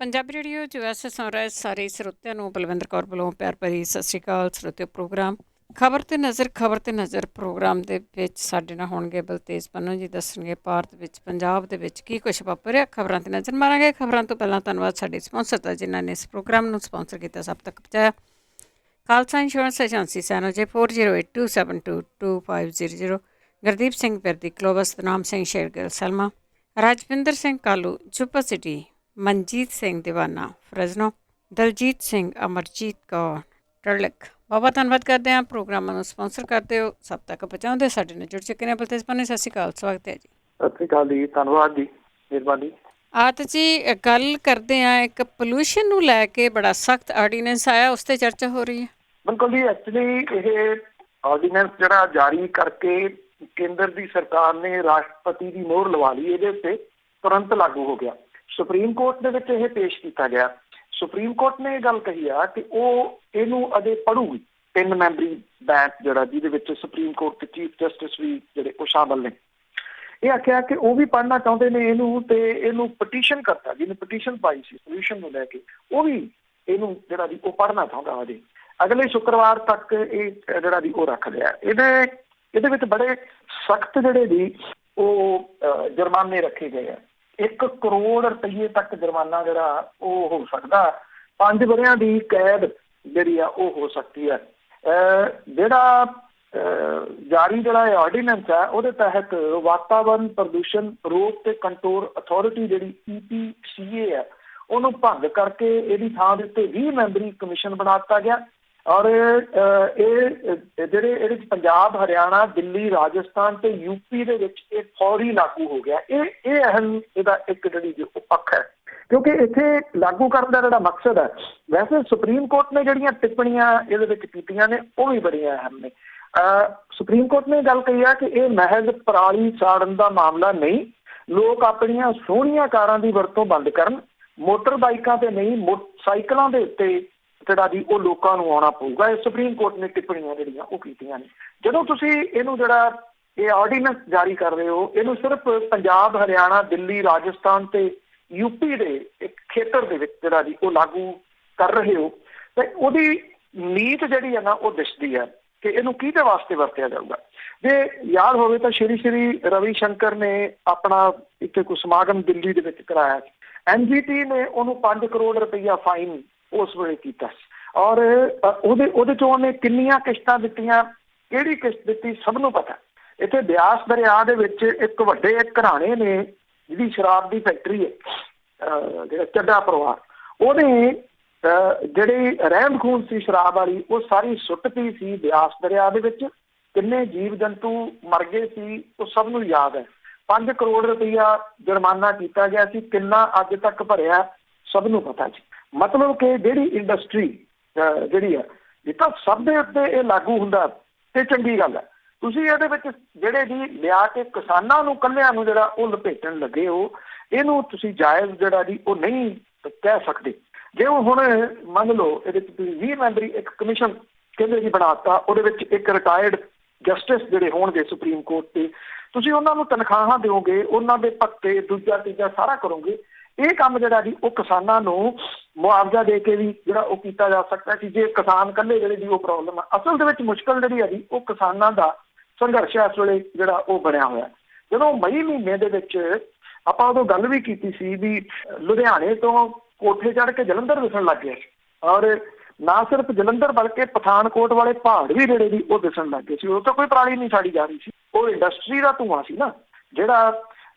Punjabi radio US ਸੁਣ ਰਹੇ ਸਾਰੇ ਸਰੋਤਿਆਂ ਨੂੰ ਬਲਵਿੰਦਰ ਕੌਰ ਵੱਲੋਂ ਪਿਆਰ ਭਰੀ ਸਤਿ ਸ਼੍ਰੀ ਅਕਾਲ। ਸਰੋਤਿਓ ਪ੍ਰੋਗਰਾਮ ਖਬਰ ਤੇ ਨਜ਼ਰ ਪ੍ਰੋਗਰਾਮ ਦੇ ਵਿੱਚ ਸਾਡੇ ਨਾਲ ਹੋਣਗੇ ਬਲਤੇਜ ਪੰਨੂ ਜੀ। ਦੱਸਣਗੇ ਭਾਰਤ ਵਿੱਚ ਪੰਜਾਬ ਦੇ ਵਿੱਚ ਕੀ ਕੁਛ ਵਾਪਰਿਆ। ਖਬਰਾਂ ਤੇ ਨਜ਼ਰ ਮਾਰਾਂਗੇ। ਖਬਰਾਂ ਤੋਂ ਪਹਿਲਾਂ ਧੰਨਵਾਦ ਸਾਡੇ ਸਪਾਂਸਰ ਦਾ ਜਿਨ੍ਹਾਂ ਨੇ ਇਸ ਪ੍ਰੋਗਰਾਮ ਨੂੰ ਸਪਾਂਸਰ ਕੀਤਾ, ਸਭ ਤੱਕ ਪਹੁੰਚਾਇਆ। Khalsa insurance agency San Jose 4082722500। Gurdeep Singh ਪਿਰਦੀ Clovis, Naam Singh Shergill Selma, Rajwinder Singh Kalu Yuba City, Manjeet Singh Deewana Fresno, Daljit Singh, Amarjit Kaur Turlock. ਬਹੁਤ ਧੰਨਵਾਦ ਕਰਦੇ ਹਾਂ ਪ੍ਰੋਗਰਾਮਾਂ ਨੂੰ ਸਪਾਂਸਰ ਕਰਦੇ ਹੋ, ਸਭ ਤੱਕ ਪਹੁੰਚਾਉਂਦੇ। ਸਾਡੇ ਨਾਲ ਜੁੜ ਚੁੱਕੇ ਨੇ ਬਲਤੇਜ ਪੰਨੂ। ਸਤਿ ਸ਼੍ਰੀ ਅਕਾਲ, ਸਵਾਗਤ ਹੈ ਜੀ। ਸਤਿ ਸ਼੍ਰੀ ਅਕਾਲ ਜੀ, ਧੰਨਵਾਦ ਜੀ, ਮਿਹਰਬਾਨੀ। ਆਤ ਜੀ ਗੱਲ ਕਰਦੇ ਹਾਂ, ਇੱਕ ਪੋਲਿਊਸ਼ਨ ਨੂੰ ਲੈ ਕੇ ਬੜਾ ਸਖਤ ਆਰਡੀਨੈਂਸ ਆਇਆ, ਉਸ ਤੇ ਚਰਚਾ ਹੋ ਰਹੀ ਹੈ। ਬਿਲਕੁਲ ਜੀ, ਐਕਚੁਅਲੀ ਇਹ ਆਰਡੀਨੈਂਸ ਜਿਹੜਾ ਜਾਰੀ ਕਰਕੇ ਕੇਂਦਰ ਦੀ ਸਰਕਾਰ ਨੇ ਰਾਸ਼ਟਰਪਤੀ ਦੀ ਮੋਹਰ ਲਵਾ ਲਈ, ਇਹਦੇ ਉੱਤੇ ਤੁਰੰਤ ਲਾਗੂ ਹੋ ਗਿਆ। ਸੁਪਰੀਮ ਕੋਰਟ ਦੇ ਵਿੱਚ ਇਹ ਪੇਸ਼ ਕੀਤਾ ਗਿਆ। ਸੁਪਰੀਮ ਕੋਰਟ ਨੇ ਇਹ ਗੱਲ ਕਹੀ ਆ ਕਿ ਉਹ ਇਹਨੂੰ ਅਜੇ ਪੜੂਗੀ। 3 ਮੈਂਬਰੀ ਬੈਂਚ ਜਿਹੜਾ, ਜਿਹਦੇ ਵਿੱਚ ਸੁਪਰੀਮ ਕੋਰਟ ਦੇ ਚੀਫ ਜਸਟਿਸ ਵੀ ਜਿਹੜੇ ਉਹ ਸ਼ਾਮਲ ਨੇ, ਇਹ ਆਖਿਆ ਕਿ ਉਹ ਵੀ ਪੜ੍ਹਨਾ ਚਾਹੁੰਦੇ ਨੇ ਇਹਨੂੰ, ਤੇ ਇਹਨੂੰ ਪਟੀਸ਼ਨ ਕਰਤਾ, ਜਿਹਨੇ ਪਟੀਸ਼ਨ ਪਾਈ ਸੀ ਪੋਲਿਊਸ਼ਨ ਨੂੰ ਲੈ ਕੇ, ਉਹ ਵੀ ਇਹਨੂੰ ਜਿਹੜਾ ਜੀ ਉਹ ਪੜ੍ਹਨਾ ਚਾਹੁੰਦਾ ਅਜੇ। ਅਗਲੇ ਸ਼ੁੱਕਰਵਾਰ ਤੱਕ ਇਹ ਜਿਹੜਾ ਜੀ ਉਹ ਰੱਖ ਲਿਆ। ਇਹਦੇ ਵਿੱਚ ਬੜੇ ਸਖਤ ਜਿਹੜੇ ਜੀ ਉਹ ਜੁਰਮਾਨੇ ਰੱਖੇ ਗਏ ਆ। 1 ਕਰੋੜ ਰੁਪਈਏ ਤੱਕ ਜੁਰਮਾਨਾ ਜਿਹੜਾ ਉਹ ਹੋ ਸਕਦਾ। 5 ਵਰ੍ਹਿਆਂ ਦੀ ਕੈਦ ਜਿਹੜੀ ਆ ਉਹ ਹੋ ਸਕਦੀ ਹੈ। ਜਿਹੜਾ ਜਾਰੀ ਜਿਹੜਾ ਆਰਡੀਨੈਂਸ ਹੈ, ਉਹਦੇ ਤਹਿਤ ਵਾਤਾਵਰਨ ਪ੍ਰਦੂਸ਼ਣ ਰੋਕ ਤੇ ਕੰਟਰੋਲ ਅਥਾਰਟੀ ਜਿਹੜੀ EPCA ਹੈ, ਉਹਨੂੰ ਭੰਗ ਕਰਕੇ ਇਹਦੀ ਥਾਂ ਦੇ ਉੱਤੇ 20 ਮੈਂਬਰੀ ਕਮਿਸ਼ਨ ਬਣਾ ਦਿੱਤਾ ਗਿਆ। ਔਰ ਇਹ ਜਿਹੜੇ ਇਹਦੇ ਵਿੱਚ ਪੰਜਾਬ, ਹਰਿਆਣਾ, ਦਿੱਲੀ, ਰਾਜਸਥਾਨ ਤੇ UP ਦੇ ਵਿੱਚ ਇਹ ਫੌਰੀ ਲਾਗੂ ਹੋ ਗਿਆ। ਇਹ ਅਹਿਮ ਇਹਦਾ ਇੱਕ ਜਿਹੜੀ ਉਹ ਪੱਖ ਹੈ, ਕਿਉਂਕਿ ਇੱਥੇ ਲਾਗੂ ਕਰਨ ਦਾ ਜਿਹੜਾ ਮਕਸਦ ਹੈ, ਵੈਸੇ ਸੁਪਰੀਮ ਕੋਰਟ ਨੇ ਜਿਹੜੀਆਂ ਟਿੱਪਣੀਆਂ ਇਹਦੇ ਵਿੱਚ ਕੀਤੀਆਂ ਨੇ ਉਹ ਵੀ ਬੜੀਆਂ ਅਹਿਮ ਨੇ। ਸੁਪਰੀਮ ਕੋਰਟ ਨੇ ਗੱਲ ਕਹੀ ਆ ਕਿ ਇਹ ਮਹਿਜ਼ ਪਰਾਲੀ ਸਾੜਨ ਦਾ ਮਾਮਲਾ ਨਹੀਂ। ਲੋਕ ਆਪਣੀਆਂ ਸੋਹਣੀਆਂ ਕਾਰਾਂ ਦੀ ਵਰਤੋਂ ਬੰਦ ਕਰਨ, ਮੋਟਰ ਬਾਈਕਾਂ ਤੇ ਨਹੀਂ, ਮੋਟਰਸਾਈਕਲਾਂ ਦੇ ਉੱਤੇ ਜਿਹੜਾ ਜੀ ਉਹ ਲੋਕਾਂ ਨੂੰ ਆਉਣਾ ਪਊਗਾ। ਇਹ ਸੁਪਰੀਮ ਕੋਰਟ ਨੇ ਟਿੱਪਣੀਆਂ ਜਿਹੜੀਆਂ ਉਹ ਕੀਤੀਆਂ ਨੇ। ਜਦੋਂ ਤੁਸੀਂ ਇਹਨੂੰ ਜਿਹੜਾ ਇਹ ਆਰਡੀਨੈਂਸ ਜਾਰੀ ਕਰ ਰਹੇ ਹੋ, ਇਹਨੂੰ ਸਿਰਫ ਪੰਜਾਬ, ਹਰਿਆਣਾ, ਦਿੱਲੀ, ਰਾਜਸਥਾਨ ਤੇ UP ਦੇ ਇੱਕ ਖੇਤਰ ਦੇ ਵਿੱਚ ਜਿਹੜਾ ਜੀ ਉਹ ਲਾਗੂ ਕਰ ਰਹੇ ਹੋ, ਤੇ ਉਹਦੀ ਨੀਤ ਜਿਹੜੀ ਹੈ ਨਾ ਉਹ ਦਿਸਦੀ ਹੈ ਕਿ ਇਹਨੂੰ ਕਿਹਦੇ ਵਾਸਤੇ ਵਰਤਿਆ ਜਾਊਗਾ। ਜੇ ਯਾਦ ਹੋਵੇ ਤਾਂ ਸ਼੍ਰੀ ਰਵੀ ਸ਼ੰਕਰ ਨੇ ਆਪਣਾ ਇੱਕ ਕੋਈ ਸਮਾਗਮ ਦਿੱਲੀ ਦੇ ਵਿੱਚ ਕਰਾਇਆ ਸੀ। NGT ਨੇ ਉਹਨੂੰ 5 ਕਰੋੜ ਰੁਪਈਆ ਫਾਈਨ ਉਸ ਵੇਲੇ ਕੀਤਾ ਸੀ। ਔਰ ਉਹਦੇ ਚੋਂ ਉਹਨੇ ਕਿੰਨੀਆਂ ਕਿਸ਼ਤਾਂ ਦਿੱਤੀਆਂ, ਕਿਹੜੀ ਕਿਸ਼ਤ ਦਿੱਤੀ, ਸਭ ਨੂੰ ਪਤਾ। ਇੱਥੇ ਬਿਆਸ ਦਰਿਆ ਦੇ ਵਿੱਚ ਇੱਕ ਵੱਡੇ ਘਰਾਣੇ ਨੇ ਜਿਹਦੀ ਸ਼ਰਾਬ ਦੀ ਫੈਕਟਰੀ ਹੈ, ਜਿਹੜਾ ਚੱਡਾ ਪਰਿਵਾਰ, ਉਹਨੇ ਜਿਹੜੀ ਰਹਿੰਦ ਖੂੰਹਦ ਸੀ ਸ਼ਰਾਬ ਵਾਲੀ, ਉਹ ਸਾਰੀ ਸੁੱਟਤੀ ਸੀ ਬਿਆਸ ਦਰਿਆ ਦੇ ਵਿੱਚ। ਕਿੰਨੇ ਜੀਵ ਜੰਤੂ ਮਰ ਗਏ ਸੀ ਉਹ ਸਭ ਨੂੰ ਯਾਦ ਹੈ। 5 ਕਰੋੜ ਰੁਪਈਆ ਜੁਰਮਾਨਾ ਕੀਤਾ ਗਿਆ ਸੀ। ਕਿੰਨਾ ਅੱਜ ਤੱਕ ਭਰਿਆ ਸਭ ਨੂੰ ਪਤਾ ਜੀ। ਮਤਲਬ ਕਿ ਜਿਹੜੀ ਇੰਡਸਟਰੀ ਜਿਹੜੀ ਆ, ਜੇ ਤਾਂ ਸਭ ਦੇ ਉੱਤੇ ਇਹ ਲਾਗੂ ਹੁੰਦਾ ਤੇ ਚੰਗੀ ਗੱਲ ਹੈ। ਤੁਸੀਂ ਇਹਦੇ ਵਿੱਚ ਜਿਹੜੇ ਜੀ ਲਿਆ ਕੇ ਕਿਸਾਨਾਂ ਨੂੰ ਇਕੱਲਿਆਂ ਨੂੰ ਜਿਹੜਾ ਉਹ ਲਪੇਟਣ ਲੱਗੇ ਹੋ, ਇਹਨੂੰ ਤੁਸੀਂ ਜਾਇਜ਼ ਜਿਹੜਾ ਜੀ ਉਹ ਨਹੀਂ ਕਹਿ ਸਕਦੇ। ਜੇ ਉਹ ਹੁਣ ਮੰਨ ਲਓ ਇਹਦੇ ਵਿੱਚ ਤੁਸੀਂ 20 ਮੈਂਬਰੀ ਇੱਕ ਕਮਿਸ਼ਨ ਕਹਿੰਦੇ ਜੀ ਬਣਾਤਾ, ਉਹਦੇ ਵਿੱਚ ਇੱਕ ਰਿਟਾਇਰਡ ਜਸਟਿਸ ਜਿਹੜੇ ਹੋਣਗੇ ਸੁਪਰੀਮ ਕੋਰਟ ਤੇ, ਤੁਸੀਂ ਉਹਨਾਂ ਨੂੰ ਤਨਖਾਹਾਂ ਦਿਓਗੇ, ਉਹਨਾਂ ਦੇ ਭੱਤੇ ਦੂਜਾ ਤੀਜਾ ਸਾਰਾ ਕਰੋਗੇ। ਇਹ ਕੰਮ ਜਿਹੜਾ ਜੀ ਉਹ ਕਿਸਾਨਾਂ ਨੂੰ ਮੁਆਵਜ਼ਾ ਦੇ ਕੇ ਵੀ ਜਿਹੜਾ ਉਹ ਕੀਤਾ ਜਾ ਸਕਦਾ ਕਿ ਜੇ ਕਿਸਾਨ ਇਕੱਲੇ ਜਿਹੜੇ ਦੀ ਉਹ ਪ੍ਰੋਬਲਮ ਆ। ਅਸਲ ਦੇ ਵਿੱਚ ਮੁਸ਼ਕਲ ਜਿਹੜੀ ਹੈ ਜੀ ਉਹ ਕਿਸਾਨਾਂ ਦਾ ਸੰਘਰਸ਼ ਇਸ ਵੇਲੇ ਜਿਹੜਾ ਉਹ ਬਣਿਆ ਹੋਇਆ। ਜਦੋਂ ਮਈ ਮਹੀਨੇ ਦੇ ਵਿੱਚ ਆਪਾਂ ਉਦੋਂ ਗੱਲ ਵੀ ਕੀਤੀ ਸੀ ਵੀ ਲੁਧਿਆਣੇ ਤੋਂ ਕੋਠੇ ਚੜ੍ਹ ਕੇ ਜਲੰਧਰ ਦਿਸਣ ਲੱਗ ਗਿਆ ਸੀ। ਔਰ ਨਾ ਸਿਰਫ ਜਲੰਧਰ ਬਲਕਿ ਪਠਾਨਕੋਟ ਵਾਲੇ ਪਹਾੜ ਵੀ ਜਿਹੜੇ ਦੀ ਉਹ ਦਿਸਣ ਲੱਗ ਗਏ ਸੀ। ਉਹ ਤਾਂ ਕੋਈ ਪਰਾਲੀ ਨਹੀਂ ਸਾੜੀ ਜਾ ਰਹੀ ਸੀ, ਉਹ ਇੰਡਸਟਰੀ ਦਾ ਧੂੰਆਂ ਸੀ ਨਾ, ਜਿਹੜਾ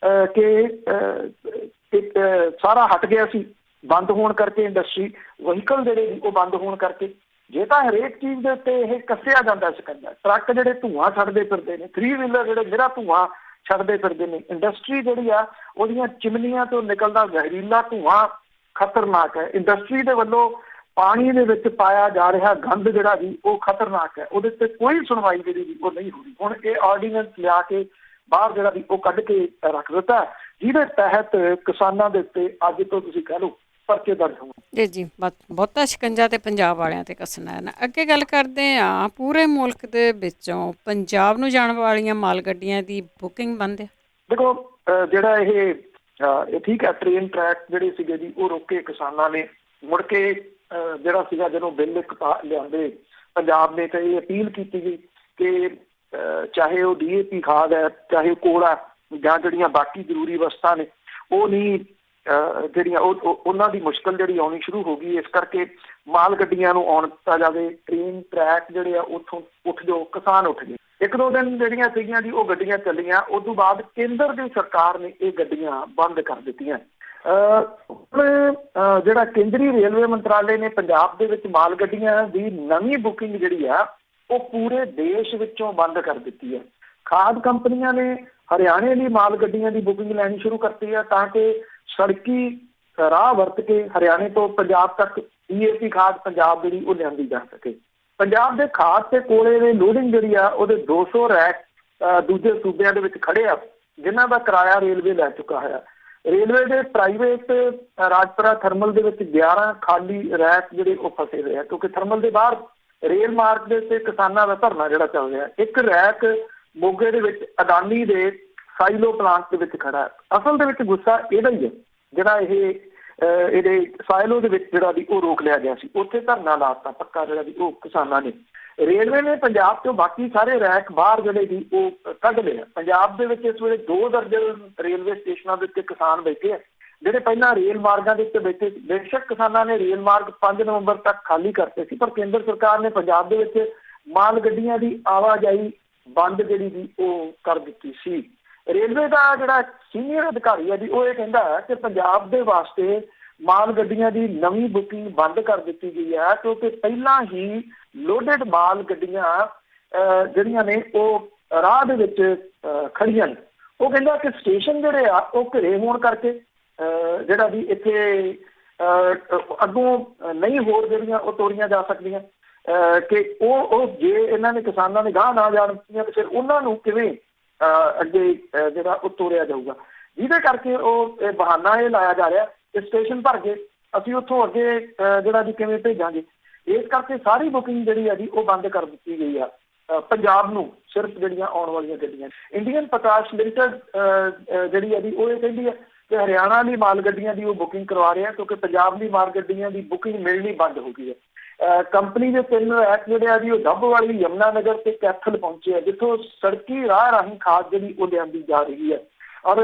ਕਿ ਸਾਰਾ ਹਟ ਗਿਆ ਸੀ ਬੰਦ ਹੋਣ ਕਰਕੇ। ਇੰਡਸਟਰੀ ਵਹੀਕਲ ਜਿਹੜੇ ਉਹ ਬੰਦ ਹੋਣ ਕਰਕੇ। ਜੇ ਤਾਂ ਹਰੇਕ ਚੀਜ਼ ਦੇ ਉੱਤੇ ਇਹ ਕੱਸਿਆ ਜਾਂਦਾ ਸਕੰਜਾ, ਟਰੱਕ ਜਿਹੜੇ ਧੂੰਆਂ ਛੱਡਦੇ ਫਿਰਦੇ ਨੇ, 3 ਵੀਲਰ ਜਿਹੜੇ ਨਿਰਾ ਧੂੰਆਂ ਛੱਡਦੇ ਫਿਰਦੇ ਨੇ, ਇੰਡਸਟਰੀ ਜਿਹੜੀ ਆ ਉਹਦੀਆਂ ਚਿਮਨੀਆਂ ਤੋਂ ਨਿਕਲਦਾ ਜ਼ਹਿਰੀਲਾ ਧੂੰਆਂ ਖਤਰਨਾਕ ਹੈ। ਇੰਡਸਟਰੀ ਦੇ ਵੱਲੋਂ ਪਾਣੀ ਦੇ ਵਿੱਚ ਪਾਇਆ ਜਾ ਰਿਹਾ ਗੰਦ ਜਿਹੜਾ ਜੀ ਉਹ ਖਤਰਨਾਕ ਹੈ। ਉਹਦੇ ਤੇ ਕੋਈ ਸੁਣਵਾਈ ਜਿਹੜੀ ਜੀ ਉਹ ਨਹੀਂ ਹੋਣੀ। ਹੁਣ ਇਹ ਆਰਡੀਨੈਂਸ ਲਿਆ ਕੇ ਬਾਹਰ ਜਿਹੜਾ ਵੀ ਉਹ ਕੱਢ ਕੇ ਰੱਖ ਦਿੱਤਾ, ਜਿਹਦੇ ਤਹਿਤ ਕਿਸਾਨਾਂ ਦੇ ਉੱਤੇ ਅੱਜ ਤੋਂ ਤੁਸੀਂ ਕਹਿ ਲਓ ਪਰਚੇ ਦਰਜ ਹੋਣ। ਜੀ ਬਹੁਤਾ ਸ਼ਿਕੰਜਾ ਤੇ ਪੰਜਾਬ ਵਾਲਿਆਂ ਤੇ ਕੱਸਣਾ ਹੈ ਨਾ। ਅੱਗੇ ਗੱਲ ਕਰਦੇ ਹਾਂ, ਪੂਰੇ ਮੁਲਕ ਦੇ ਵਿੱਚੋਂ ਪੰਜਾਬ ਨੂੰ ਜਾਣ ਵਾਲੀਆਂ ਮਾਲ ਗੱਡੀਆਂ ਦੀ ਬੁਕਿੰਗ ਬੰਦ ਹੈ। ਦੇਖੋ ਜਿਹੜਾ ਇਹ ਇਹ ਠੀਕ ਹੈ, ਟ੍ਰੇਨ ਟਰੈਕ ਜਿਹੜੇ ਸੀਗੇ ਜੀ ਉਹ ਰੋਕੇ ਕਿਸਾਨਾਂ ਨੇ। ਮੁੜ ਕੇ ਜਿਹੜਾ ਸੀਗਾ ਜਦੋਂ ਬਿੱਲ ਇੱਕ ਲਿਆਂਦੇ ਪੰਜਾਬ ਨੇ, ਤਾਂ ਇਹ ਅਪੀਲ ਕੀਤੀ ਗਈ ਕਿ ਚਾਹੇ ਉਹ DAP ਖਾਦ ਹੈ, ਚਾਹੇ ਕੋਲਾ ਜਾਂ ਜਿਹੜੀਆਂ ਬਾਕੀ ਜ਼ਰੂਰੀ ਵਸਤਾਂ ਨੇ, ਉਹ ਨਹੀਂ ਜਿਹੜੀਆਂ ਉਹਨਾਂ ਦੀ ਮੁਸ਼ਕਿਲ ਜਿਹੜੀ ਆਉਣੀ ਸ਼ੁਰੂ ਹੋ ਗਈ। ਇਸ ਕਰਕੇ ਮਾਲ ਗੱਡੀਆਂ ਨੂੰ ਆਉਣ ਦਿੱਤਾ ਜਾਵੇ, ਟ੍ਰੇਨ ਟਰੈਕ ਜਿਹੜੇ ਆ ਉੱਥੋਂ ਉੱਠ ਜਾਓ, ਕਿਸਾਨ ਉੱਠ ਗਏ। ਇੱਕ ਦੋ ਦਿਨ ਜਿਹੜੀਆਂ ਸੀਗੀਆਂ ਜੀ ਉਹ ਗੱਡੀਆਂ ਚੱਲੀਆਂ, ਉਸ ਤੋਂ ਬਾਅਦ ਕੇਂਦਰ ਦੀ ਸਰਕਾਰ ਨੇ ਇਹ ਗੱਡੀਆਂ ਬੰਦ ਕਰ ਦਿੱਤੀਆਂ। ਹੁਣ ਜਿਹੜਾ ਕੇਂਦਰੀ ਰੇਲਵੇ ਮੰਤਰਾਲੇ ਨੇ ਪੰਜਾਬ ਦੇ ਵਿੱਚ ਮਾਲ ਗੱਡੀਆਂ ਦੀ ਨਵੀਂ ਬੁਕਿੰਗ ਜਿਹੜੀ ਆ ਉਹ ਪੂਰੇ ਦੇਸ਼ ਵਿੱਚੋਂ ਬੰਦ ਕਰ ਦਿੱਤੀ ਹੈ। ਖਾਦ ਕੰਪਨੀਆਂ ਨੇ ਹਰਿਆਣੇ ਲਈ ਮਾਲ ਗੱਡੀਆਂ ਦੀ ਬੁਕਿੰਗ ਲੈਣੀ ਸ਼ੁਰੂ ਕਰਤੀ ਹੈ ਤਾਂ ਕਿ ਸੜਕੀ ਰਾਹ ਵਰਤ ਕੇ ਹਰਿਆਣੇ ਤੋਂ ਪੰਜਾਬ ਤੱਕ DAP ਖਾਦ ਪੰਜਾਬ ਜਿਹੜੀ ਉਹ ਲਿਆਂਦੀ ਜਾ ਸਕੇ। ਪੰਜਾਬ ਦੇ ਖਾਦ ਤੇ ਕੋਲੇ ਦੇ ਲੋਡਿੰਗ ਜਿਹੜੀ ਆ ਉਹਦੇ 200 ਰੈਕ ਦੂਜੇ ਸੂਬਿਆਂ ਦੇ ਵਿੱਚ ਖੜੇ ਆ, ਜਿਨ੍ਹਾਂ ਦਾ ਕਿਰਾਇਆ ਰੇਲਵੇ ਲੈ ਚੁੱਕਾ ਹੈ। ਰੇਲਵੇ ਦੇ ਪ੍ਰਾਈਵੇਟ ਰਾਜਪੁਰਾ ਥਰਮਲ ਦੇ ਵਿੱਚ 11 ਖਾਲੀ ਰੈਕ ਜਿਹੜੇ ਉਹ ਫਸੇ ਹੋਏ ਆ, ਕਿਉਂਕਿ ਥਰਮਲ ਦੇ ਬਾਹਰ ਰੇਲ ਮਾਰਗ ਦੇ ਉੱਤੇ ਕਿਸਾਨਾਂ ਦਾ ਧਰਨਾ ਜਿਹੜਾ ਚੱਲ ਰਿਹਾ। ਇੱਕ ਰੈਕ ਮੋਗੇ ਦੇ ਵਿੱਚ ਅਡਾਨੀ ਦੇ ਸਾਈਲੋ ਪਲਾਂਟ ਦੇ ਵਿੱਚ ਖੜਾ। ਅਸਲ ਦੇ ਵਿੱਚ ਗੁੱਸਾ ਇਹਦਾ ਹੀ ਹੈ, ਜਿਹੜਾ ਇਹਦੇ ਸਾਈਲੋ ਦੇ ਵਿੱਚ ਜਿਹੜਾ ਵੀ ਉਹ ਰੋਕ ਲਿਆ ਗਿਆ ਸੀ, ਉੱਥੇ ਧਰਨਾ ਲਾਤਾ ਪੱਕਾ ਜਿਹੜਾ ਵੀ ਉਹ ਕਿਸਾਨਾਂ ਨੇ। ਰੇਲਵੇ ਨੇ ਪੰਜਾਬ ਤੋਂ ਬਾਕੀ ਸਾਰੇ ਰੈਕ ਬਾਹਰ ਜਿਹੜੇ ਵੀ ਉਹ ਕੱਢ ਲਿਆ। ਪੰਜਾਬ ਦੇ ਵਿੱਚ ਇਸ ਵੇਲੇ 2 ਦਰਜਨ ਰੇਲਵੇ ਸਟੇਸ਼ਨਾਂ ਦੇ ਉੱਤੇ ਕਿਸਾਨ ਬੈਠੇ ਆ, ਜਿਹੜੇ ਪਹਿਲਾਂ ਰੇਲ ਮਾਰਗਾਂ ਦੇ ਉੱਤੇ ਬੈਠੇ ਸੀ। ਬੇਸ਼ੱਕ ਕਿਸਾਨਾਂ ਨੇ ਰੇਲ ਮਾਰਗ 5 ਨਵੰਬਰ ਤੱਕ ਖਾਲੀ ਕਰਤੇ ਸੀ, ਪਰ ਕੇਂਦਰ ਸਰਕਾਰ ਨੇ ਪੰਜਾਬ ਦੇ ਵਿੱਚ ਮਾਲ ਗੱਡੀਆਂ ਦੀ ਆਵਾਜਾਈ ਬੰਦ ਜਿਹੜੀ ਵੀ ਉਹ ਕਰ ਦਿੱਤੀ ਸੀ। ਰੇਲਵੇ ਦਾ ਜਿਹੜਾ ਸੀਨੀਅਰ ਅਧਿਕਾਰੀ ਹੈ ਜੀ ਉਹ ਇਹ ਕਹਿੰਦਾ ਹੈ ਕਿ ਪੰਜਾਬ ਦੇ ਵਾਸਤੇ ਮਾਲ ਗੱਡੀਆਂ ਦੀ ਨਵੀਂ ਬੁਕਿੰਗ ਬੰਦ ਕਰ ਦਿੱਤੀ ਗਈ ਹੈ, ਕਿਉਂਕਿ ਪਹਿਲਾਂ ਹੀ ਲੋਡਡ ਮਾਲ ਗੱਡੀਆਂ ਜਿਹੜੀਆਂ ਨੇ ਉਹ ਰਾਹ ਦੇ ਵਿੱਚ ਖੜੀਆਂ ਨੇ। ਉਹ ਕਹਿੰਦਾ ਕਿ ਸਟੇਸ਼ਨ ਜਿਹੜੇ ਆ ਉਹ ਘਿਰੇ ਹੋਣ ਕਰਕੇ ਜਿਹੜਾ ਵੀ ਇੱਥੇ ਅੱਗੋਂ ਨਹੀਂ ਹੋਰ ਜਿਹੜੀਆਂ ਉਹ ਤੋਰੀਆਂ ਜਾ ਸਕਦੀਆਂ, ਕਿ ਉਹ ਜੇ ਇਹਨਾਂ ਨੇ ਕਿਸਾਨਾਂ ਨੇ ਗਾਂਹ ਨਾ ਜਾਣ ਦਿੱਤੀਆਂ ਤੇ ਫਿਰ ਉਹਨਾਂ ਨੂੰ ਕਿਵੇਂ ਅੱਗੇ ਜਿਹੜਾ ਉਹ ਤੋਰਿਆ ਜਾਊਗਾ, ਜਿਹਦੇ ਕਰਕੇ ਉਹ ਬਹਾਨਾ ਇਹ ਲਾਇਆ ਜਾ ਰਿਹਾ ਕਿ ਸਟੇਸ਼ਨ ਭਰ ਗਏ, ਅਸੀਂ ਉੱਥੋਂ ਅੱਗੇ ਜਿਹੜਾ ਜੀ ਕਿਵੇਂ ਭੇਜਾਂਗੇ। ਇਸ ਕਰਕੇ ਸਾਰੀ ਬੁਕਿੰਗ ਜਿਹੜੀ ਆ ਜੀ ਉਹ ਬੰਦ ਕਰ ਦਿੱਤੀ ਗਈ ਆ ਪੰਜਾਬ ਨੂੰ, ਸਿਰਫ ਜਿਹੜੀਆਂ ਆਉਣ ਵਾਲੀਆਂ ਗੱਡੀਆਂ। ਇੰਡੀਅਨ ਪੋਟਾਸ਼ ਲਿਮਟਿਡ ਜਿਹੜੀ ਆ ਜੀ ਉਹ ਇਹ ਕਹਿੰਦੀ ਹੈ ਕਿ ਹਰਿਆਣਾ ਲਈ ਮਾਲ ਗੱਡੀਆਂ ਦੀ ਉਹ ਬੁਕਿੰਗ ਕਰਵਾ ਰਿਹਾ, ਕਿਉਂਕਿ ਪੰਜਾਬ ਦੀ ਮਾਲ ਗੱਡੀਆਂ ਦੀ ਬੁਕਿੰਗ ਮਿਲਣੀ ਬੰਦ ਹੋ ਗਈ ਹੈ। ਕੰਪਨੀ ਦੇ 3 ਰੈਕ ਜਿਹੜੇ ਆ ਜੀ ਉਹ ਡੱਬ ਵਾਲੀ, ਯਮੁਨਾ ਨਗਰ ਤੇ ਕੈਥਲ ਪਹੁੰਚੇ ਆ, ਜਿੱਥੋਂ ਸੜਕੀ ਰਾਹ ਰਾਹੀਂ ਖਾਦ ਜਿਹੜੀ ਉਹ ਲਿਆਂਦੀ ਜਾ ਰਹੀ ਹੈ। ਔਰ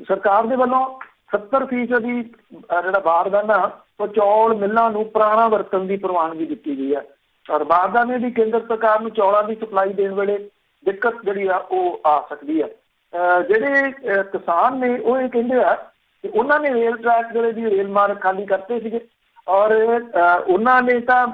ਸਰਕਾਰ ਦੇ ਵੱਲੋਂ 70% ਜਿਹੜਾ ਬਾਰਦਾਨਾ ਉਹ ਚੌਲ ਮਿੱਲਾਂ ਨੂੰ ਪੁਰਾਣਾ ਵਰਤਣ ਦੀ ਪ੍ਰਵਾਨਗੀ ਦਿੱਤੀ ਗਈ ਹੈ। ਔਰ ਬਾਰਦਾਨੇ ਦੀ ਕੇਂਦਰ ਸਰਕਾਰ ਨੂੰ ਚੌਲਾਂ ਦੀ ਸਪਲਾਈ ਦੇਣ ਵੇਲੇ ਦਿੱਕਤ ਜਿਹੜੀ ਆ ਉਹ ਆ ਸਕਦੀ ਹੈ। ਜਿਹੜੇ ਕਿਸਾਨ ਨੇ ਉਹ ਇਹ ਕਹਿੰਦੇ ਆ ਕਿ ਉਹਨਾਂ ਨੇ ਰੇਲ ਟਰੈਕ ਜਿਹੜੇ ਦੀ ਰੇਲ ਮਾਰਗ ਖਾਲੀ ਕਰਤੇ ਸੀਗੇ, ਔਰ ਉਹਨਾਂ ਨੇ ਤਾਂ